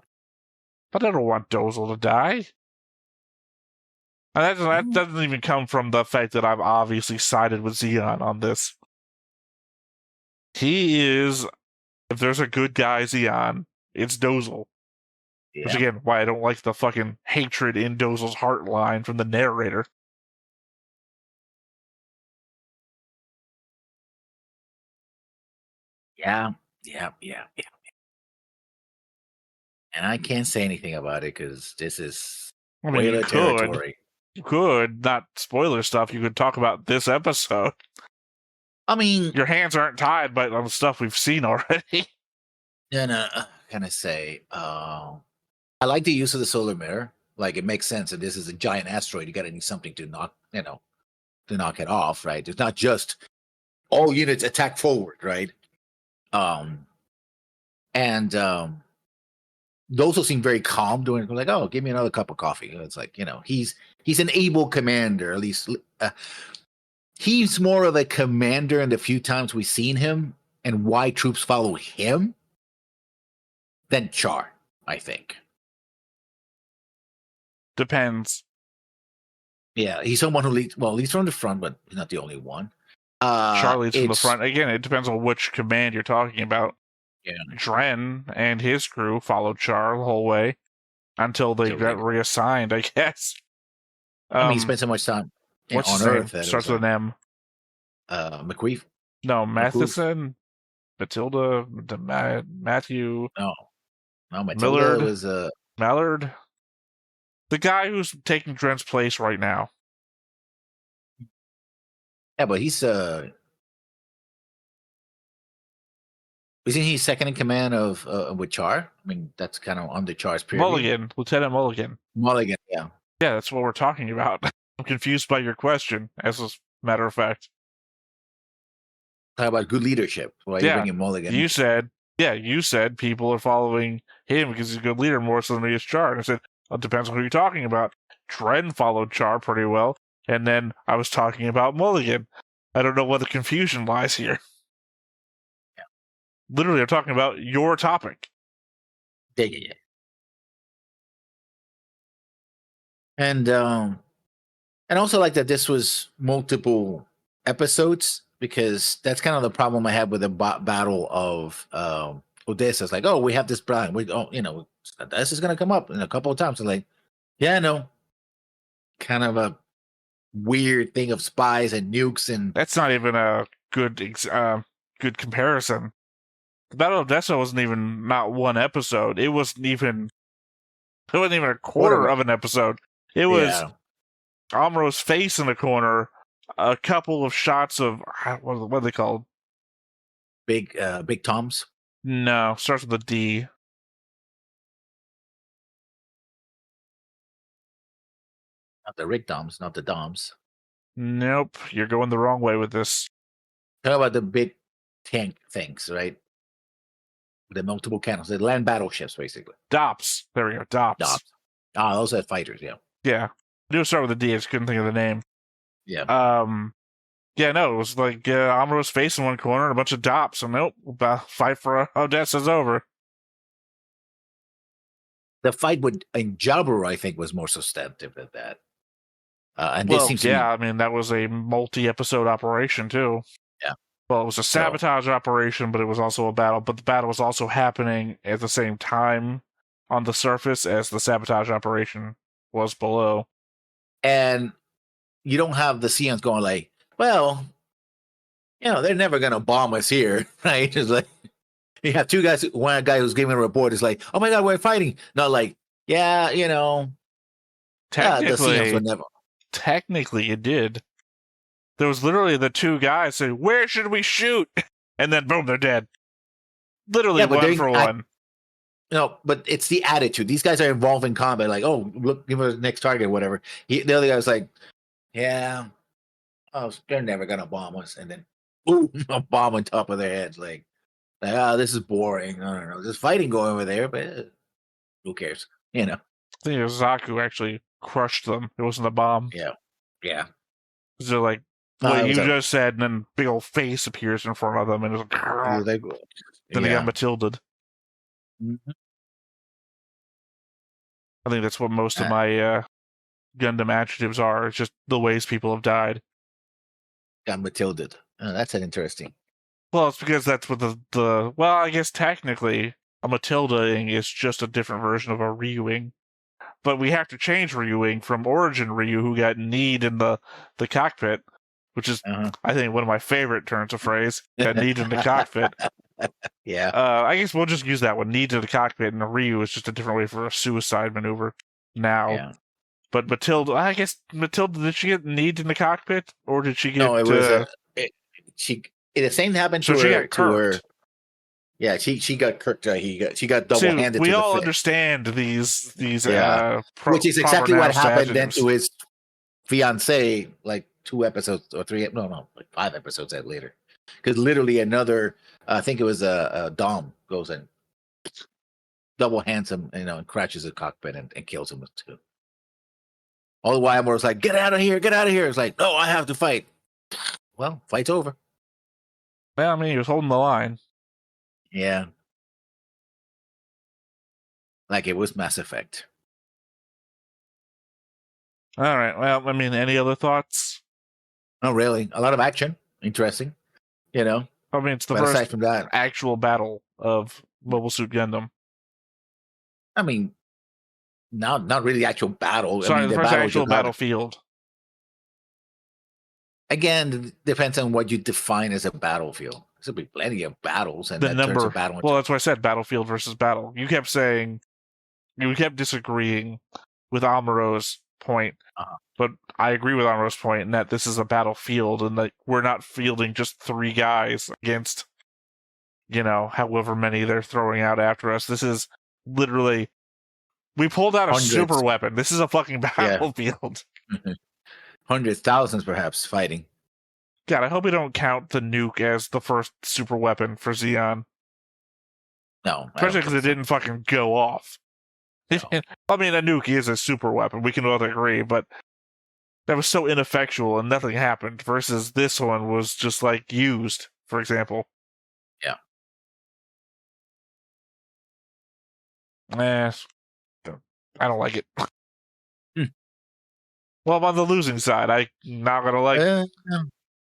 But I don't want Dozel to die. And that doesn't even come from the fact that I've obviously sided with Zeon on this. He is, if there's a good guy Zeon, it's Dozel. Yeah. Which again, why I don't like the fucking hatred in Dozel's heart line from the narrator. Yeah. And I can't say anything about it because this is spoiler territory. You could, not spoiler stuff, you could talk about this episode. I mean, your hands aren't tied by the stuff we've seen already. No, can I say, I like the use of the solar mirror. Like, it makes sense that this is a giant asteroid. You got to need something to knock it off, right? It's not just all units attack forward, right? Those who seem very calm doing it, like, oh, give me another cup of coffee. It's like, he's an able commander, at least. He's more of a commander in the few times we've seen him and why troops follow him than Char, I think. Depends. Yeah, he's someone who leads from the front, but he's not the only one. Char leads from the front. Again, it depends on which command you're talking about. Yeah. Dren and his crew followed Char the whole way until they got reassigned, I guess. I mean, he spent so much time on Earth. Starts with an M. McQueef? No, Matheson, Matilda, Matthew. No, Matilda was Mallard. The guy who's taking Dren's place right now. Yeah, but he's isn't he second in command of with Char? I mean, that's kind of under Char's period. Mulligan, Lieutenant Mulligan. Mulligan, yeah. Yeah, that's what we're talking about. I'm confused by your question, as a matter of fact. Talk about good leadership. Why you bringing Mulligan? You said people are following him because he's a good leader more so than he is Char. And I said, well, it depends on who you're talking about. Dren followed Char pretty well, and then I was talking about Mulligan. I don't know where the confusion lies here. Yeah. Literally, I'm talking about your topic. Yeah. And also like that this was multiple episodes, because that's kind of the problem I had with the battle of Odessa. It's like, oh, we have this plan. This is going to come up in a couple of times. It's like, yeah, no. Kind of a weird thing of spies and nukes, and that's not even a good comparison. The Battle of Odessa wasn't even not one episode. It wasn't even a quarter of an episode. It was Amro's face in the corner, a couple of shots of what are they called? Big Toms? No, starts with a D. Not the Rig Doms, not the Doms. Nope, you're going the wrong way with this. How about the big tank things, right? The multiple cannons, the land battleships, basically. DOPS. There we go, DOPS. Those are fighters, yeah. Yeah. I knew it started with a D, I just couldn't think of the name. Yeah. Yeah, no, it was like Amuro's face in one corner and a bunch of DOPS, and nope, fight for Odessa's over. The fight in Jabber, I think, was more substantive than that. I mean, that was a multi-episode operation, too. Yeah. Well, it was a sabotage operation, but it was also a battle. But the battle was also happening at the same time on the surface as the sabotage operation was below. And you don't have the Seons going like, well, they're never going to bomb us here, right? It's like, you have two guys, one guy who's giving a report is like, oh my God, we're fighting. Not like, Technically, the Seons would never. Technically, it did. There was literally the two guys saying, where should we shoot? And then, boom, they're dead. Literally one for one. No, but it's the attitude. These guys are involved in combat. Like, oh, look, give us the next target, or whatever. The other guy was like, yeah, oh, they're never gonna bomb us, and then boom, a bomb on top of their heads. Like, oh, this is boring. I don't know. There's fighting going over there, but who cares? You know. I think Zaku actually crushed them. It wasn't a bomb. Yeah. So like what you just said, and then big old face appears in front of them, and it's like, then they got Matilda'd. Mm-hmm. I think that's what most of my Gundam adjectives are. It's just the ways people have died. Got Matilda'd. Oh, that's an interesting. Well, it's because that's what the well, I guess technically a Matilda-ing is just a different version of a Ryuing. But we have to change Ryuing from Origin Ryu, who got kneed in the cockpit, which is, I think, one of my favorite turns of phrase. Got kneed in the cockpit. Yeah. I guess we'll just use that one. Kneed to the cockpit, and a Ryu is just a different way for a suicide maneuver now. Yeah. But Matilda, I guess Matilda, did she get kneed in the cockpit, or did she get? No, it was the same happened to so her. She got kirked. Yeah, she got kirked. She got double handed. We all understand these which is exactly what happened then to his fiancee, like 2 episodes or 3, like 5 episodes later. Because literally another, I think it was a Dom goes and double hands him, and crashes the cockpit and kills him too. All the while, was like, "Get out of here! Get out of here!" It's like, "No, I have to fight." Well, fight's over. Well, I mean, he was holding the line. Yeah. Like it was Mass Effect. All right. Well, I mean, any other thoughts? Not really. A lot of action. Interesting. I mean, it's the aside first from that, actual battle of Mobile Suit Gundam. I mean, not really actual battle. Sorry, I mean, the first actual battlefield. Again, depends on what you define as a battlefield. There'll be plenty of battles, and The that number. turns a battle. Well, that's why I said battlefield versus battle. You kept saying, you kept disagreeing with Amuro's point, but I agree with Amuro's point in that this is a battlefield, and that we're not fielding just 3 guys against, however many they're throwing out after us. This is literally, we pulled out a super weapon. This is a fucking battlefield. Hundreds, thousands, perhaps, fighting. God, I hope we don't count the nuke as the first super weapon for Zeon. No. Especially because it didn't fucking go off. No. I mean, a nuke is a super weapon. We can both agree, but that was so ineffectual and nothing happened, versus this one was just, used, for example. Yeah. I don't like it. Well, I'm on the losing side. I'm not going to like it.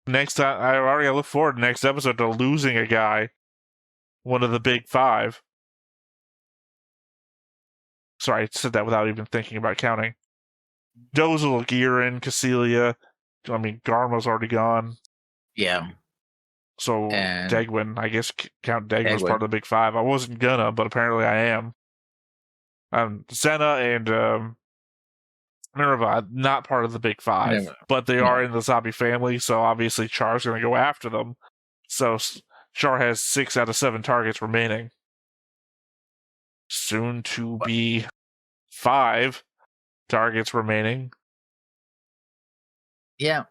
Next time, I already look forward to next episode to losing a guy, one of the big 5. Sorry, I said that without even thinking about counting. Dozal, Girin, Cassilia. I mean, Garma's already gone. Yeah. So, Degwin, I guess count Degwin as part of the big 5. I wasn't gonna, but apparently I am. Zeta and Minerva, not part of the big 5, but they are in the zombie family, so obviously Char's going to go after them. So Char has 6 out of 7 targets remaining. Soon to be 5 targets remaining. Yeah.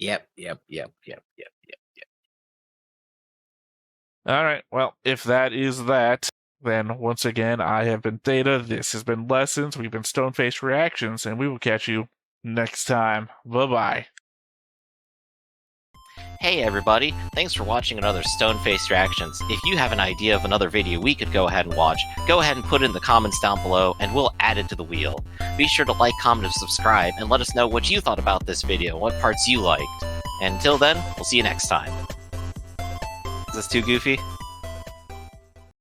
Yep. All right, well, if that is that, then once again, I have been Theta, this has been Lessons, we've been Stoneface Reactions, and we will catch you next time. Bye-bye. Hey everybody, thanks for watching another Stoneface Reactions. If you have an idea of another video we could go ahead and watch, go ahead and put it in the comments down below, and we'll add it to the wheel. Be sure to like, comment, and subscribe, and let us know what you thought about this video, what parts you liked. And until then, we'll see you next time. Is this too goofy?